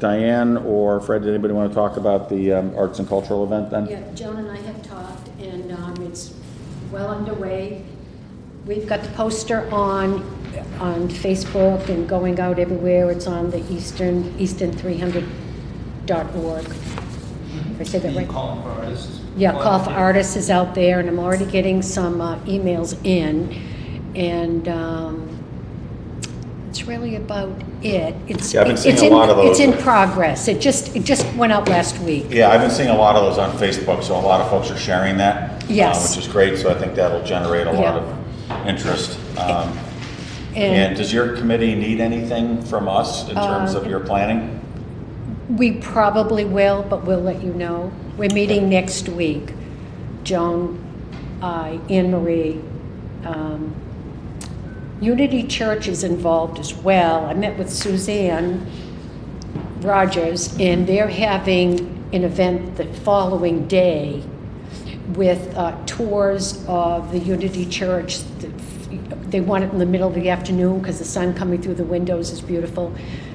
Diane or Fred, did anybody want to talk about the arts and cultural event then? Yeah, Joan and I have talked, and it's well underway. We've got the poster on Facebook and going out everywhere. It's on the Easton300.org. If I say that right? Calling for artists. Yeah, Call for Artists is out there, and I'm already getting some emails in, and it's really about it. Yeah, I've been seeing a lot of those. It's in progress. It just went out last week. Yeah, I've been seeing a lot of those on Facebook, so a lot of folks are sharing that. Yes. Which is great, so I think that'll generate a lot of interest. And does your committee need anything from us in terms of your planning? We probably will, but we'll let you know. We're meeting next week. Joan, I, Anne Marie. Unity Church is involved as well. I met with Suzanne Rogers, and they're having an event the following day with tours of the Unity Church. They want it in the middle of the afternoon because the sun coming through the windows is beautiful.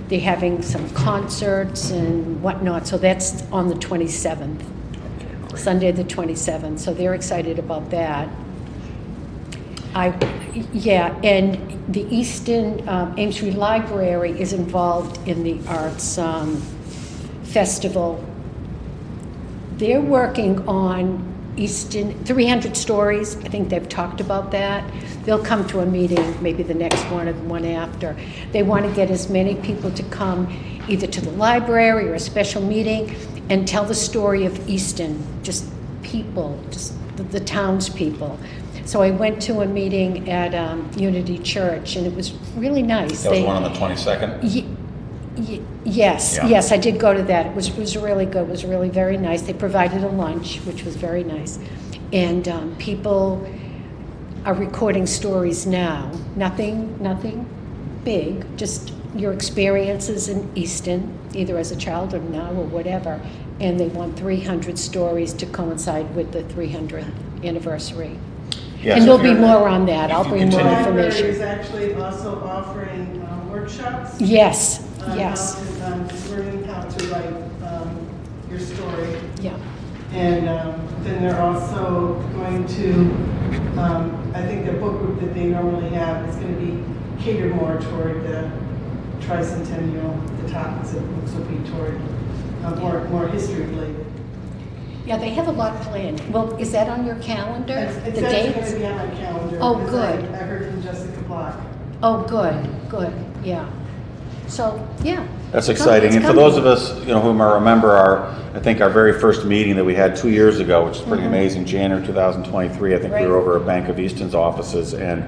They're having some concerts and whatnot, so that's on the 27th, Sunday the 27th, so they're excited about that. And the Easton Ames Free Library is involved in the arts festival. They're working on Easton 300 stories. I think they've talked about that. They'll come to a meeting, maybe the next one or the one after. They want to get as many people to come either to the library or a special meeting and tell the story of Easton, just people, just the townspeople. So I went to a meeting at Unity Church, and it was really nice. That was one on the 22nd? Yes, Yeah. yes, I did go to that. It was really good. It was really very nice. They provided a lunch, which was very nice. And people are recording stories now. Nothing big, just your experiences in Easton, either as a child or now or whatever. And they want 300 stories to coincide with the 300th anniversary. Yes, And there'll be more on that. I'll bring more The library information. is actually also offering workshops. Yes, on yes. learning how to write your story. Yeah. And then they're also going to, I think the book group that they normally have is going to be catered more toward the Tricentennial. The topics of books will be toward more history related. Yeah, they have a lot planned. Well, is that on your calendar? It's The actually going dates? to be on my calendar. Oh, because good. I heard from Jessica Block. Oh, good, yeah. So, yeah. That's It's exciting. And for coming. those of us, whom I remember I think our very first meeting that we had 2 years ago, which is pretty amazing, January 2023, I think we were over at Bank of Easton's offices, and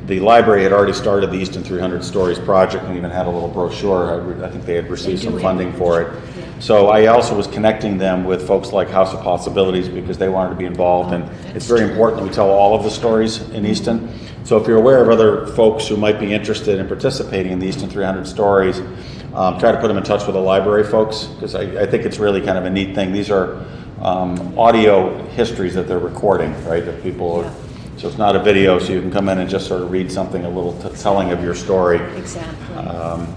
the library had already started the Easton 300 Stories project and even had a little brochure. I think they had received They do some have funding a for it. brochure, yeah. So I also was connecting them with folks like House of Possibilities because they wanted to be involved, and it's very important that we tell all of the stories in Easton. So if you're aware of other folks who might be interested in participating in the Easton 300 Stories, try to put them in touch with the library folks, because I think it's really kind of a neat thing. These are audio histories that they're recording, right? That people are, so it's not a video, so you can come in and just sort of read something a little telling of your story. Exactly.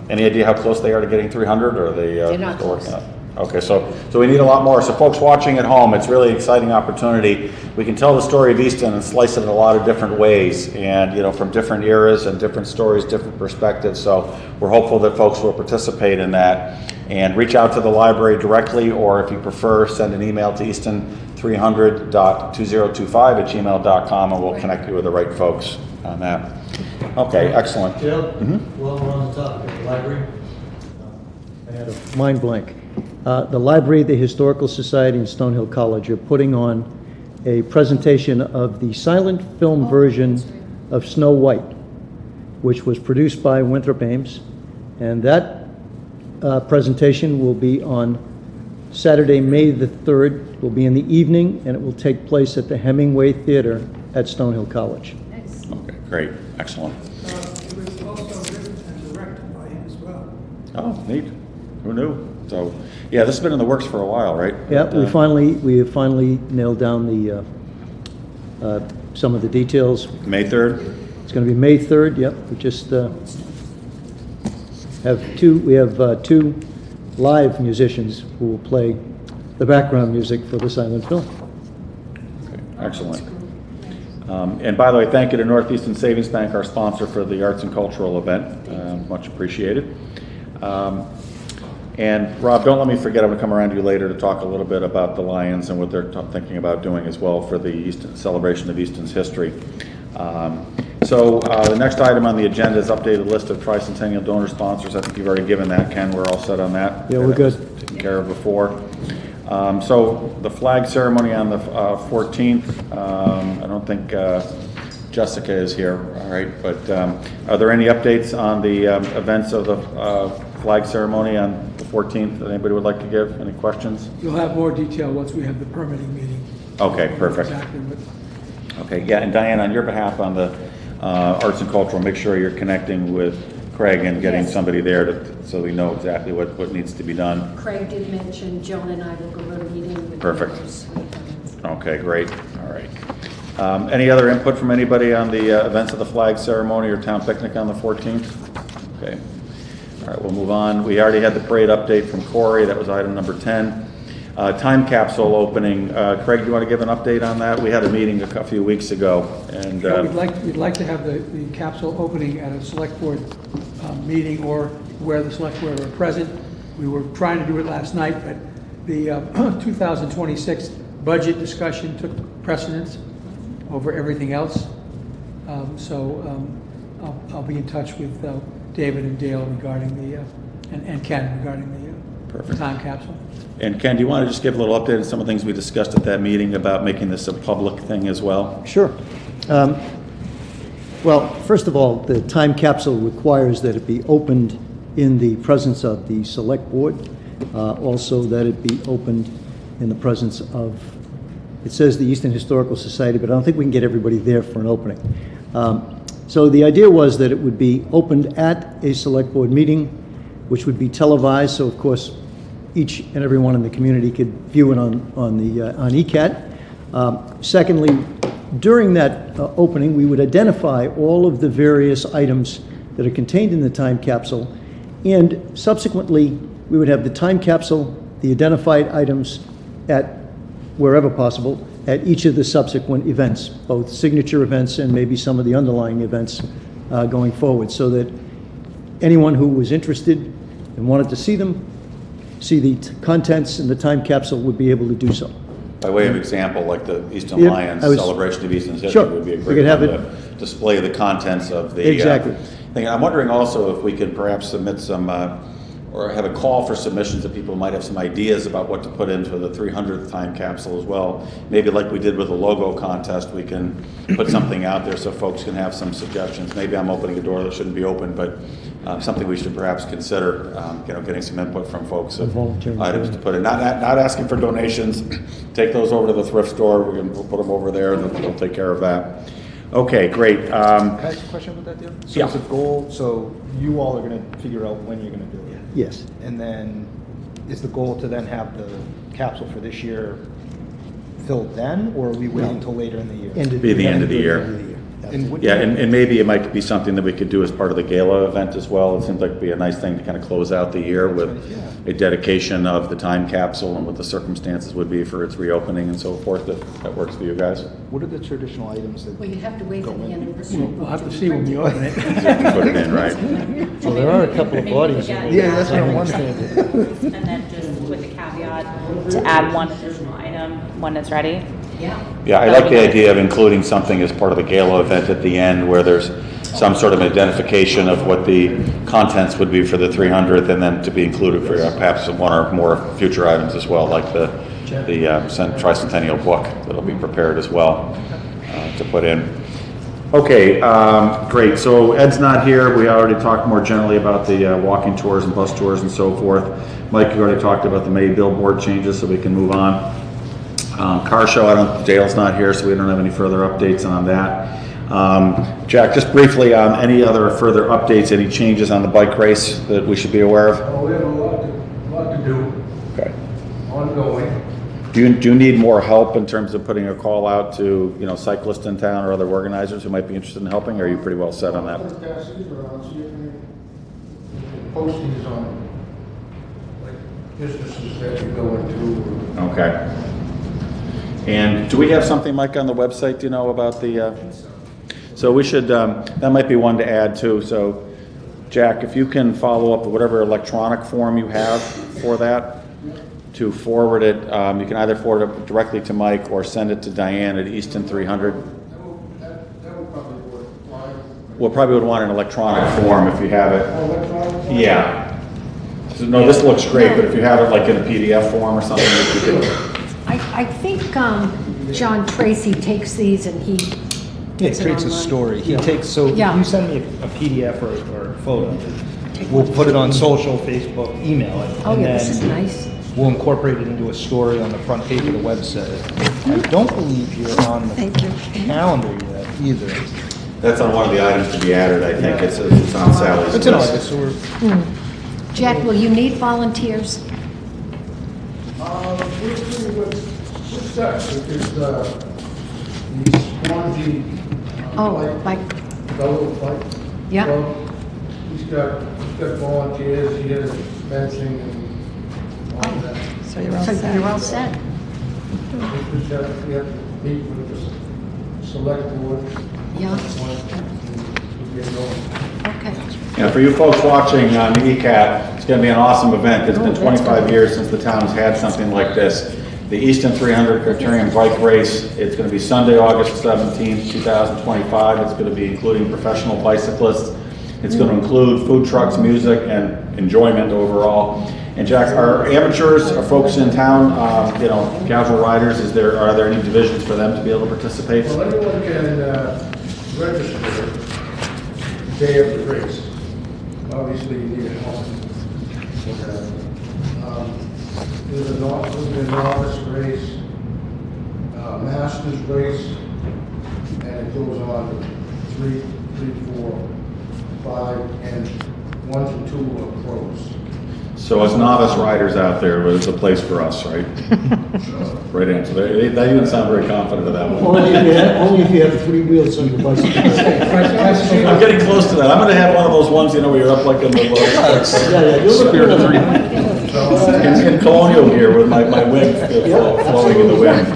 Any idea how close they are to getting 300, or are they They're not still working close. on it? Okay, so we need a lot more. So folks watching at home, it's really an exciting opportunity. We can tell the story of Easton and slice it in a lot of different ways, and from different eras and different stories, different perspectives. So we're hopeful that folks will participate in that and reach out to the library directly, or if you prefer, send an email to easton300.2025@gmail.com, and we'll connect you with the right folks on that. Okay, excellent. Dale, while we're on the topic of the library, I had a mind blank. The library, the Historical Society, and Stonehill College are putting on a presentation of the silent film version of Snow White, which was produced by Winthrop Ames, and that presentation will be on Saturday, May the 3rd. It will be in the evening, and it will take place at the Hemingway Theater at Stonehill College. Okay, great, excellent. It was also written and directed by him as well. Oh, neat. Who knew? So, yeah, this has been in the works for a while, right? Yeah, But, we have finally nailed down the some of the details. May 3rd? It's going to be May 3rd. Yep, we just have two live musicians who will play the background music for the silent film. Okay, excellent. And by the way, thank you to Northeastern Savings Bank, our sponsor for the arts and cultural event. Much appreciated. And Rob, don't let me forget, I'm going to come around to you later to talk a little bit about the Lions and what they're thinking about doing as well for the Easton celebration of Easton's history. So the next item on the agenda is updated list of Tricentennial donor sponsors. I think you've already given that, Ken. We're all set on that. Yeah, we're good. That was taken care of before. So the flag ceremony on the 14th, I don't think Jessica is here, all right, but are there any updates on the events of the flag ceremony on the 14th that anybody would like to give? Any questions? You'll have more detail once we have the permitting meeting. Okay, perfect. Exactly what. Okay, yeah, and Diane, on your behalf on the arts and cultural, make sure you're connecting with Craig and getting somebody there so we know exactly what needs to be done. Craig did mention Joan and I will go to a meeting with Perfect. those. Okay, great, all right. Any other input from anybody on the events of the flag ceremony or town picnic on the 14th? Okay, all right, we'll move on. We already had the parade update from Corey, that was item number 10. Time capsule opening, Craig, do you want to give an update on that? We had a meeting a few weeks ago, and Yeah, we'd like to have the capsule opening at a select board meeting or where the select board are present. We were trying to do it last night, but the 2026 budget discussion took precedence over everything else. I'll be in touch with David and Dale regarding the, and Ken regarding the time capsule. And Ken, do you want to just give a little update on some of the things we discussed at that meeting about making this a public thing as well? Sure. Well, first of all, the time capsule requires that it be opened in the presence of the select board. Also, that it be opened in the presence of, it says the Easton Historical Society, but I don't think we can get everybody there for an opening. So the idea was that it would be opened at a select board meeting, which would be televised, so of course each and everyone in the community could view it on ECAT. Secondly, during that opening, we would identify all of the various items that are contained in the time capsule, and subsequently we would have the time capsule the identified items at, wherever possible, at each of the subsequent events, both signature events and maybe some of the underlying events going forward, so that anyone who was interested and wanted to see them, see the contents and the time capsule would be able to do so. By way of example, like the Easton Yeah, Lions I was- celebration of Easton's history Sure, would be a we great could have one it- to display the contents of the Exactly. thing. I'm wondering also if we could perhaps submit some, or have a call for submissions that people might have some ideas about what to put into the 300th time capsule as well. Maybe like we did with the logo contest, we can put something out there so folks can have some suggestions. Maybe I'm opening a door that shouldn't be open, but something we should perhaps consider, getting some input from folks of Volunteering. items to put in. Not asking for donations. Take those over to the thrift store. We can put them over there, and they'll take care of that. Okay, great. Can I ask a question about that deal? So Yeah. is the goal, so you all are gonna figure out when you're gonna do it? Yes. And then, is the goal to then have the capsule for this year filled then, or are we waiting until later in the year? Be the end of the year. And what- Yeah, and maybe it might be something that we could do as part of the gala event as well. It seems like it'd be a nice thing to kind of close out the year with a dedication of the time capsule and what the circumstances would be for its reopening and so forth, if that works for you guys. What are the traditional items that? Well, you have to wait for the anniversary. We'll have to see when we open it. Put it in, right? Well, there are a couple of bodies. Yeah, that's what I'm wondering. And then just with the caveat to add one additional item when it's ready. Yeah. Yeah, I like the idea of including something as part of the gala event at the end where there's some sort of identification of what the contents would be for the 300th, and then to be included for perhaps one or more future items as well, like the Tricentennial book that'll be prepared as well to put in. Okay, great. So Ed's not here. We already talked more generally about the walking tours and bus tours and so forth. Mike, you already talked about the May billboard changes, so we can move on. Car show, Dale's not here, so we don't have any further updates on that. Jack, just briefly, any other further updates, any changes on the bike race that we should be aware of? Oh, we have a lot to do, Okay. ongoing. Do you need more help in terms of putting a call out to, cyclists in town or other organizers who might be interested in helping, or are you pretty well set on that? I'm gonna pass these around, see if any postings on, like, businesses that you go into. Okay. And do we have something, Mike, on the website, do you know, about the, so we should, that might be one to add too. So Jack, if you can follow up with whatever electronic form you have for that, to forward it, you can either forward it directly to Mike or send it to Diane at Easton 300. That would probably work. We'll probably would want an electronic form if you have it. Electronic? Yeah. So, no, this looks great, but if you have it like in a PDF form or something, you could. I think John Tracy takes these and he Yeah, puts it it creates a online. story. He takes, so if Yeah. you send me a PDF or a photo, we'll put it on social, Facebook, email it. Oh, and yeah, this is then nice. We'll incorporate it into a story on the front page of the website. I don't believe you're on the Thank you. calendar yet either. That's on one of the items to be added, I think. It's on Sally's It's in list. August, so we're, Jack, will you need volunteers? We're pretty good. What's that? It's the spongy. Oh, like, Fellow bike. Yeah. Club. He's got volunteers, he has fencing and all that. So you're all so set. you're all set? We have to meet with the select board. Yeah. Once we get going. Okay. Yeah, for you folks watching on the ECAT, it's going to be an awesome event. It's been 25 years since the town's had something like this. The Easton 300 Criterium Bike Race, it's going to be Sunday, August 17th, 2025. It's going to be including professional bicyclists. It's going to include food trucks, music, and enjoyment overall. And Jack, are amateurs, are folks in town, casual riders, are there any divisions for them to be able to participate? Well, anyone can register the day of the race. Obviously, you need a helmet. There's a novice race, master's race, and it goes on 3, 4, 5, and 1 to 2 are pros. So as novice riders out there, there's a place for us, right? Right answer. They didn't sound very confident of that one. Only if you have 3 wheels on your bicycle. I'm getting close to that. I'm gonna have one of those ones, you know, where you're up like in the Spirit of Three. In colonial gear with my wing flowing in the wind.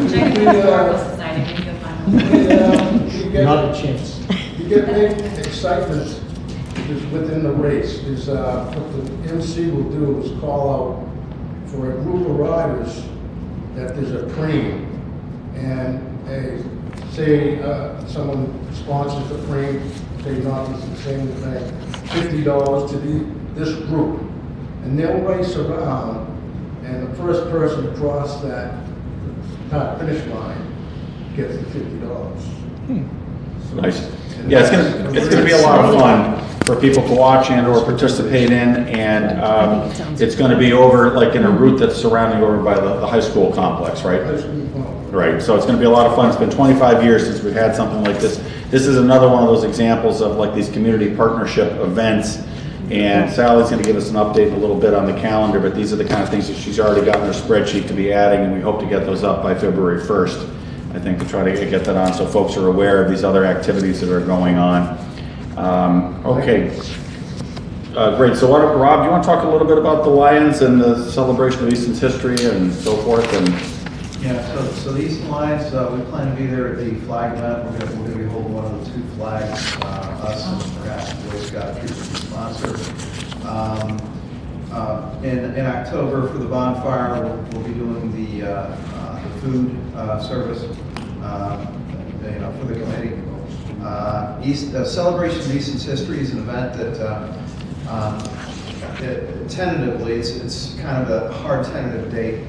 Not a chance. You get big excitement is within the race. Is what the MC will do is call out for a group of riders that there's a cream, and say someone sponsors the cream, say not the same thing, $50 to this group, and they'll race around, and the first person across that finish line gets the $50. Nice. Yeah, it's gonna be a lot of fun for people to watch and or participate in, and it's gonna be over like in a route that's surrounding over by the high school complex, right? Right, so it's gonna be a lot of fun. It's been 25 years since we've had something like this. This is another one of those examples of like these community partnership events, and Sally's gonna give us an update in a little bit on the calendar, but these are the kind of things that she's already got in her spreadsheet to be adding, and we hope to get those up by February 1st. I think to try to get that on so folks are aware of these other activities that are going on. Okay. Great. So Rob, do you want to talk a little bit about the Lions and the celebration of Easton's history and so forth? And yeah, so the Easton Lions, we plan to be there at the flag event. We're going to be holding one of the 2 flags, us and perhaps the Boy Scout troop sponsor. In October for the bonfire, we'll be doing the food service, for the committee. Celebration of Easton's History is an event that tentatively, it's kind of a hard tentative date.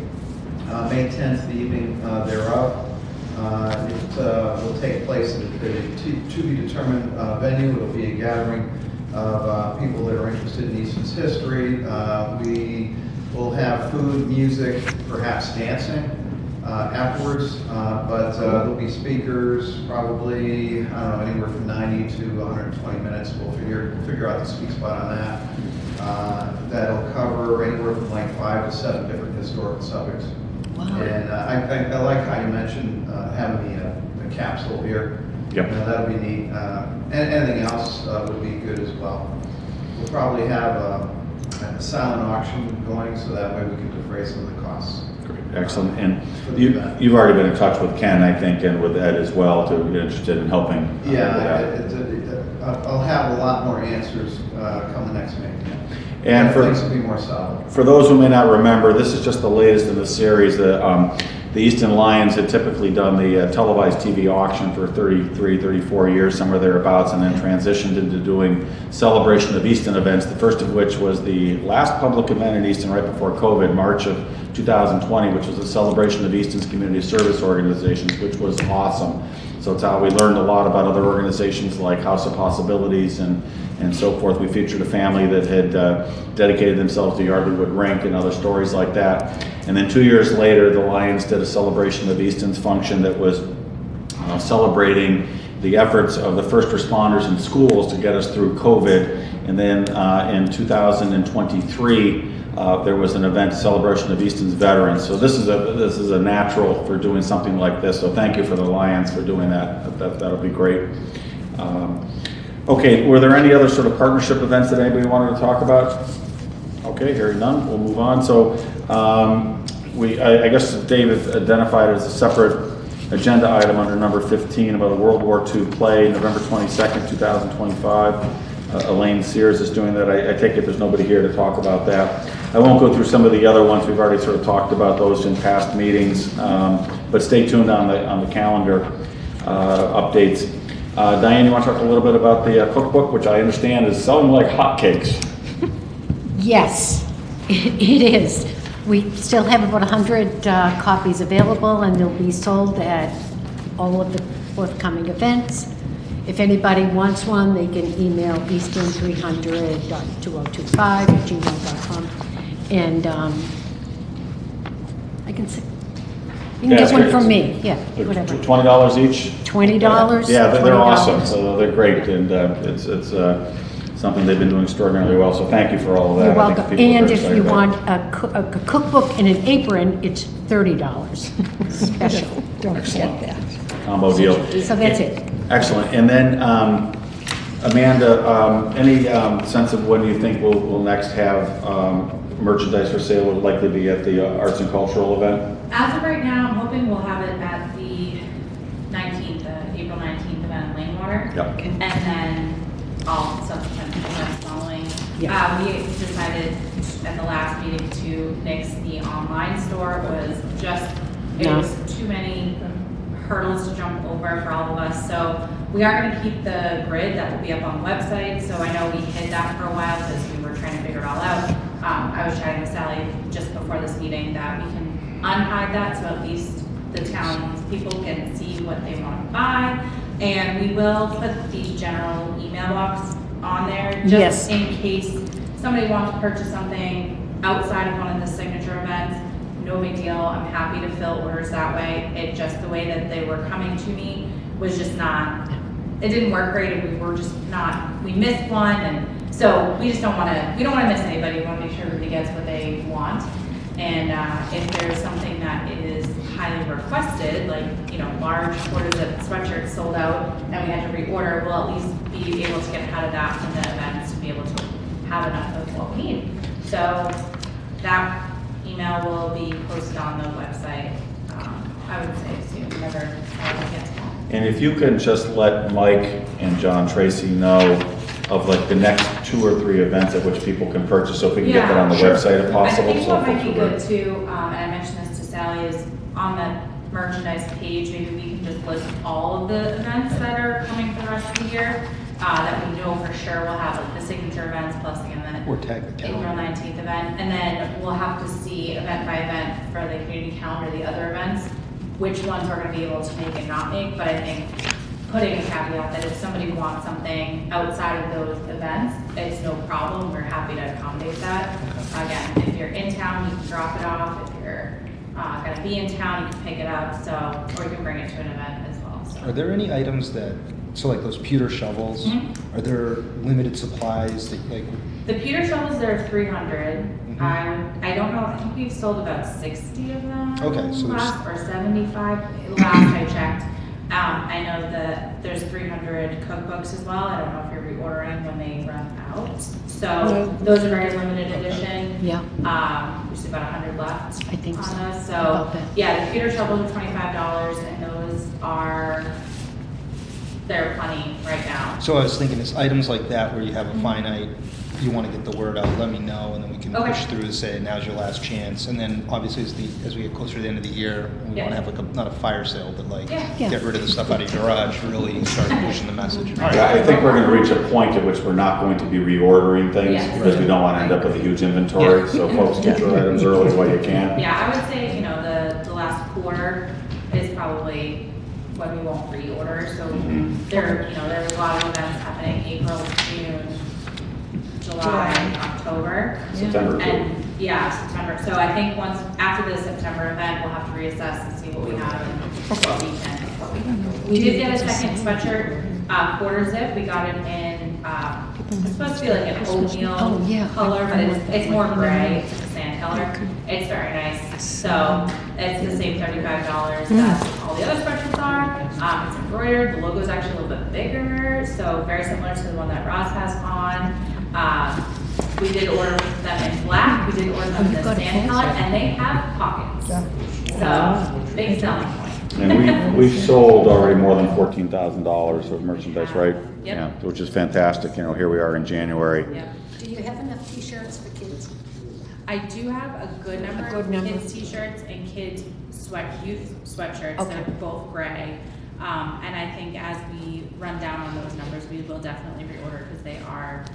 May 10th, the evening thereof. It will take place at a to be determined venue. It will be a gathering of people that are interested in Easton's history. We will have food, music, perhaps dancing afterwards, but there'll be speakers, probably, I don't know, anywhere from 90 to 120 minutes. We'll figure out the sweet spot on that. That'll cover anywhere from like 5 to 7 different historical subjects. Wow. And I like how you mentioned having the capsule here. Yep. That'll be neat. And anything else would be good as well. We'll probably have a silent auction going, so that way we can defray some of the costs. Great. Excellent. And you've already been in touch with Ken, I think, and with Ed as well, to be interested in helping. I'll have a lot more answers come the next meeting. And things will be more solid. For those who may not remember, this is just the latest in the series. The Easton Lions had typically done the televised TV auction for 33, 34 years, somewhere thereabouts, and then transitioned into doing celebration of Easton events, the first of which was the last public event in Easton right before COVID, March of 2020, which was a celebration of Easton's community service organizations, which was awesome. So it's how we learned a lot about other organizations like House of Possibilities and so forth. We featured a family that had dedicated themselves to Yardleywood Rink and other stories like that. And then 2 years later, the Lions did a celebration of Easton's function that was celebrating the efforts of the first responders in schools to get us through COVID. And then in 2023, there was an event, celebration of Easton's veterans. So this is a natural for doing something like this. So thank you for the Lions for doing that. That'll be great. Okay, were there any other sort of partnership events that anybody wanted to talk about? Okay, hearing none, we'll move on. So I guess David identified it as a separate agenda item under number 15 about a World War II play, November 22nd, 2025. Elaine Sears is doing that. I take it there's nobody here to talk about that. I won't go through some of the other ones. We've already sort of talked about those in past meetings, but stay tuned on the calendar updates. Diane, you want to talk a little bit about the cookbook, which I understand is selling like hotcakes? Yes, it is. We still have about 100 copies available, and they'll be sold at all of the forthcoming events. If anybody wants one, they can email easton300.2025@gmail.com, and I can say, you can get one from me, yeah, whatever. $20 each? $20. Yeah, they're $20. awesome. So they're great, and it's something they've been doing extraordinarily well, so thank you for all of that. You're I think welcome. people are And very if excited you about want a cookbook and an apron, it's $30 special. Don't forget that. it. Combo deal. So that's it. Excellent. And then, Amanda, any sense of when you think we'll next have merchandise for sale? Will likely be at the Arts and Cultural event? As of right now, I'm hoping we'll have it at the 19th, April 19th event in Langwater. Yep. And then all subsequent events following. Yeah. We decided at the last meeting to nix the online store. It was too many hurdles to jump over for all of us. So we are going to keep the grid that will be up on the website. So I know we hid that for a while because we were trying to figure it all out. I was chatting with Sally just before this meeting that we can unhide that so at least the town's people can see what they want to buy. And we will put the general email box on there just in case somebody wants to purchase something outside of one of the signature events. No big deal. I'm happy to fill orders that way. It just the way that they were coming to me was just not, it didn't work great, and we were just not, we missed one, and so we just don't want to, we don't want to miss anybody. We want to make sure everybody gets what they want. And if there's something that is highly requested, like, you know, large orders of sweatshirts sold out and we had to reorder, we'll at least be able to get ahead of that from the events to be able to have enough of what we need. So that email will be posted on the website, I would say soon, whenever I get to that. And if you can just let Mike and John Tracy know of like the next 2 or 3 events at which people can purchase, so if we can get that on the website if possible. I think so what might be folks good are- too, and I mentioned this to Sally, is on the merchandise page, maybe we can just list all of the events that are coming for the rest of the year, that we know for sure we'll have, like the signature events plus again Or tag the April calendar. 19th event, and then we'll have to see event by event for the community calendar, the other events, which ones we're gonna be able to make and not make, but I think putting a caveat that if somebody wants something outside of those events, it's no problem, we're happy to accommodate that. Again, if you're in town, you can drop it off, if you're gonna be in town, you can pick it up, so, or you can bring it to an event as well, so. Are there any items that, so like those pewter shovels, are there limited supplies that like? The pewter shovels, there are 300. I don't know, I think we've sold about 60 of them. Okay, so last, or 75, last I checked. I know that there's 300 cookbooks as well. I don't know if you're reordering when they run out. So those are very limited edition. Yeah. There's about 100 left. I think on so. those. So About that. yeah, the pewter shovels are $25, and those are, they're plenty right now. So I was thinking it's items like that where you have a finite, you want to get the word out, let me know, and then we can push through to say, now's your last chance. And then obviously as we get closer to the end of the year, we want to have like a, not a fire sale, but like get rid of the stuff out of your garage, really start pushing the message. Yeah, I think we're going to reach a point at which we're not going to be reordering things because we don't want to end up with a huge inventory. So folks, get your items early while you can. Yeah, I would say, you know, the last quarter is probably when we won't reorder. So there are a lot of events happening April, June, July, October. September. And September. So I think once after the September event, we'll have to reassess and see what we have and what we can. We did get a second sweatshirt, quarter zip. We got it in, it's supposed to be like an oatmeal color, but it's more gray. It's like a sand color. It's very nice. So it's the same $35 that all the other sweatshirts are. It's embroidered. The logo's actually a little bit bigger, so very similar to the one that Roz has on. We did order them in black. We did order them in the sand color, and they have pockets. So big selling point. And we've sold already more than $14,000 of merchandise, right? Yep. Yeah, which is fantastic. You know, here we are in January. Yep. Do you have enough t-shirts for kids? I do have a good number of kids t-shirts and kids youth sweatshirts that are both gray. And I think as we run down on those numbers, we will definitely reorder because they are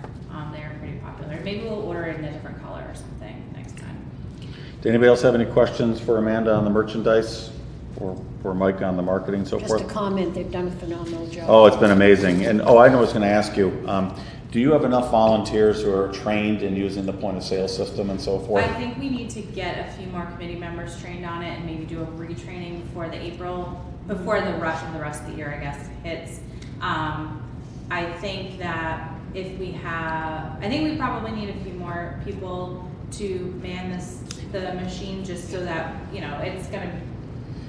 pretty popular. Maybe we'll order in a different color or something next time. Did anybody else have any questions for Amanda on the merchandise or for Mike on the marketing and so forth? Just a comment, they've done a phenomenal job. Oh, it's been amazing. And I know I was going to ask you, do you have enough volunteers who are trained in using the point of sale system and so forth? I think we need to get a few more committee members trained on it and maybe do a retraining before the rush of the rest of the year, I guess, hits. I think that if we have, I think we probably need a few more people to man the machine, just so that, you know, it's gonna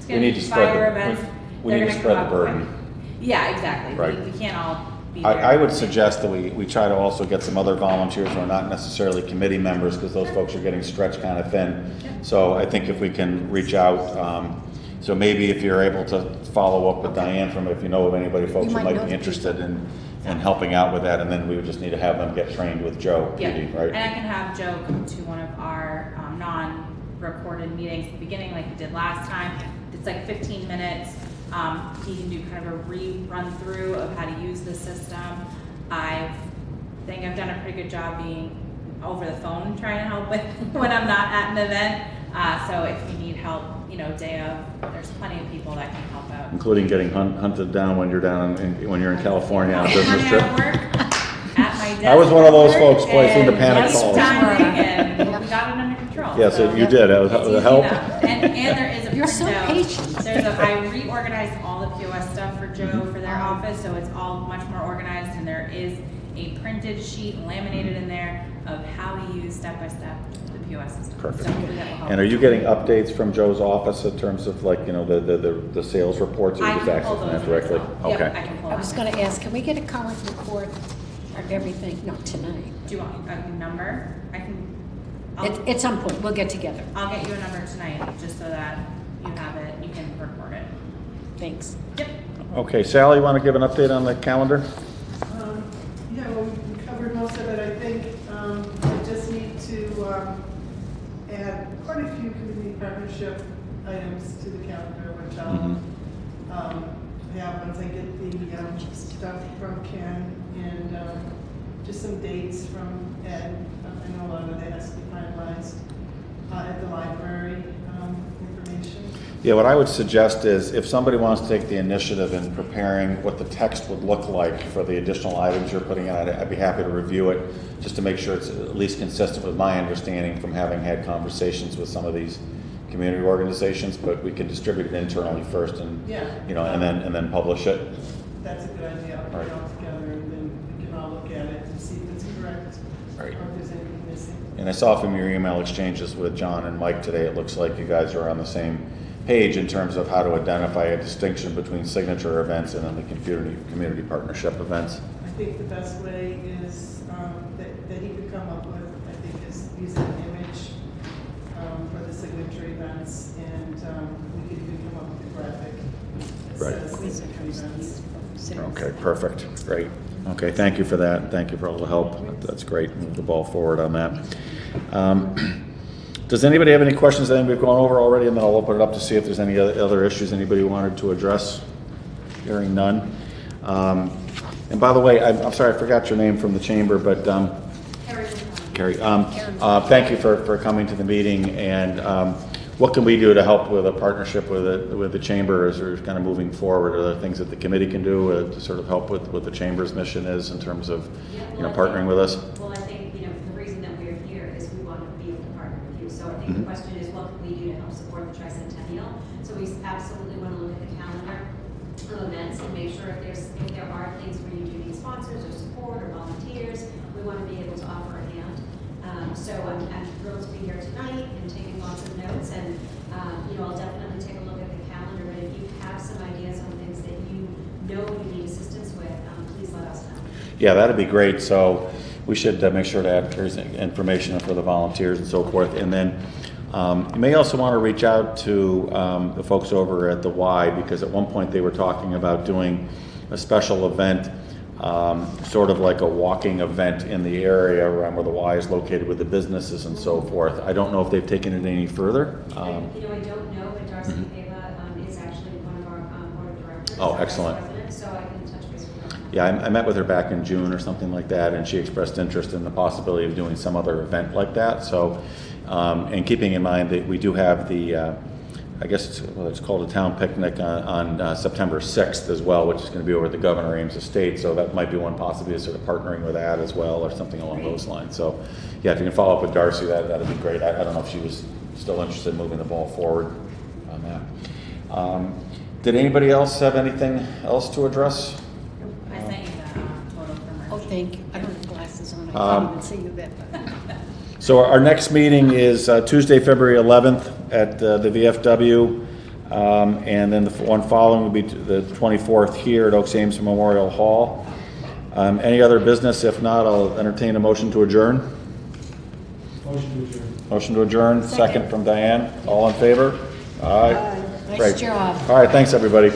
We need be to spread fire the- events. we They're need to gonna spread come the up burden. quick. Yeah, exactly. Right. We can't all be there. I would suggest that we try to also get some other volunteers who are not necessarily committee members, because those folks are getting stretched kind of thin. So I think if we can reach out, so maybe if you're able to follow up with Diane from, if you know of anybody, folks You who might might know be the interested in helping out with that, and then we would just need to have them get trained with Joe, Yeah, PD, right? and I can have Joe come to one of our non-recorded meetings at the beginning, like we did last time. It's like 15 minutes. He can do kind of a run through of how to use the system. I think I've done a pretty good job being over the phone trying to help with when I'm not at an event. So if you need help, you know, day of, there's plenty of people that can help out. Including getting hunted down when you're when you're in California on a business trip. At my desk. I was one of those folks placing the panic and calls. and we got it under control. Yes, you did. It was it's the easy help. enough. And there is a You're so printout. patient. I reorganized all the POS stuff for Joe for their office, so it's all much more organized, and there is a printed sheet laminated in there of how to use step by step the POS system. Perfect. So hopefully that will help. And are you getting updates from Joe's office in terms of, like, you know, the sales reports, or I you just can pull accessing those that directly? as well. Yep, Okay. I can pull I was them. gonna ask, can we get a current report of everything? Not tonight. Do you want a number? I can. At some point, we'll get together. I'll get you a number tonight, just so that you have it, you can record it. Thanks. Yep. Okay, Sally, you want to give an update on the calendar? Yeah, well, we covered most of it, I think. I just need to add quite a few community partnership items to the calendar, which I'll have once I get the stuff from Ken, and just some dates from Ed. I know a lot of that has to be finalized at the library, information. Yeah, what I would suggest is, if somebody wants to take the initiative in preparing what the text would look like for the additional items you're putting on, I'd be happy to review it, just to make sure it's at least consistent with my understanding from having had conversations with some of these community organizations, but we can distribute it internally first, and, you know, and then publish it. That's a good idea. I'll put it all together, and then we can all look at it and see if it's correct, Right. or if there's anything missing. And I saw from your email exchanges with John and Mike today, it looks like you guys are on the same page in terms of how to identify a distinction between signature events and then the community partnership events. I think the best way is, that he could come up with, I think, is using an image for the signature events, and we could even come up with a graphic that Right. says signature events. Okay, perfect, great. Okay, thank you for that, thank you for all the help, that's great, move the ball forward on that. Does anybody have any questions that we've gone over already, and then I'll open it up to see if there's any other issues anybody wanted to address? Hearing none. And by the way, I'm sorry, I forgot your name from the chamber, but Carrie, thank you for coming to the meeting, and what can we do to help with a partnership with the chamber as we're kind of moving forward? Are there things that the committee can do to sort of help with what the chamber's mission is in terms of, you know, partnering with us? Well, I think, you know, the reason that we're here is we want to be able to partner with you. So I think the question is, what can we do to help support the Tricentennial? So we absolutely want to look at the calendar of events and make sure if there are things where you do need sponsors or support or volunteers, we want to be able to offer a hand. So I'm thrilled to be here tonight and taking lots of notes, and you know, I'll definitely take a look at the calendar, but if you have some ideas on things that you know you need assistance with, please let us know. Yeah, that'd be great. So we should make sure to add information for the volunteers and so forth. And then you may also want to reach out to the folks over at the Y, because at one point they were talking about doing a special event, sort of like a walking event in the area around where the Y is located with the businesses and so forth. I don't know if they've taken it any further. You know, I don't know, but Darcy Ava is actually one of our board of directors. Oh, our excellent. president, so I can touch base with her. Yeah, I met with her back in June or something like that, and she expressed interest in the possibility of doing some other event like that. So, and keeping in mind that we do have the, I guess it's called a town picnic on September 6th as well, which is going to be over at the Governor Ames estate. So that might be one possibility, of sort of partnering with that as well, or something along those lines. So, yeah, if you can follow up with Darcy, that'd be great. I don't know if she was still interested in moving the ball forward on that. Did anybody else have anything else to address? I sent you the total for March. Oh, thank you. I don't I can't even see you there. So our next meeting is Tuesday, February 11th at the VFW, and then the one following will be the 24th here at Oaks Ames Memorial Hall. Any other business? If not, I'll entertain a motion to adjourn. Motion to adjourn. Motion to adjourn, second from Diane. All in favor? Aye. Nice Great. job. All right, thanks, everybody.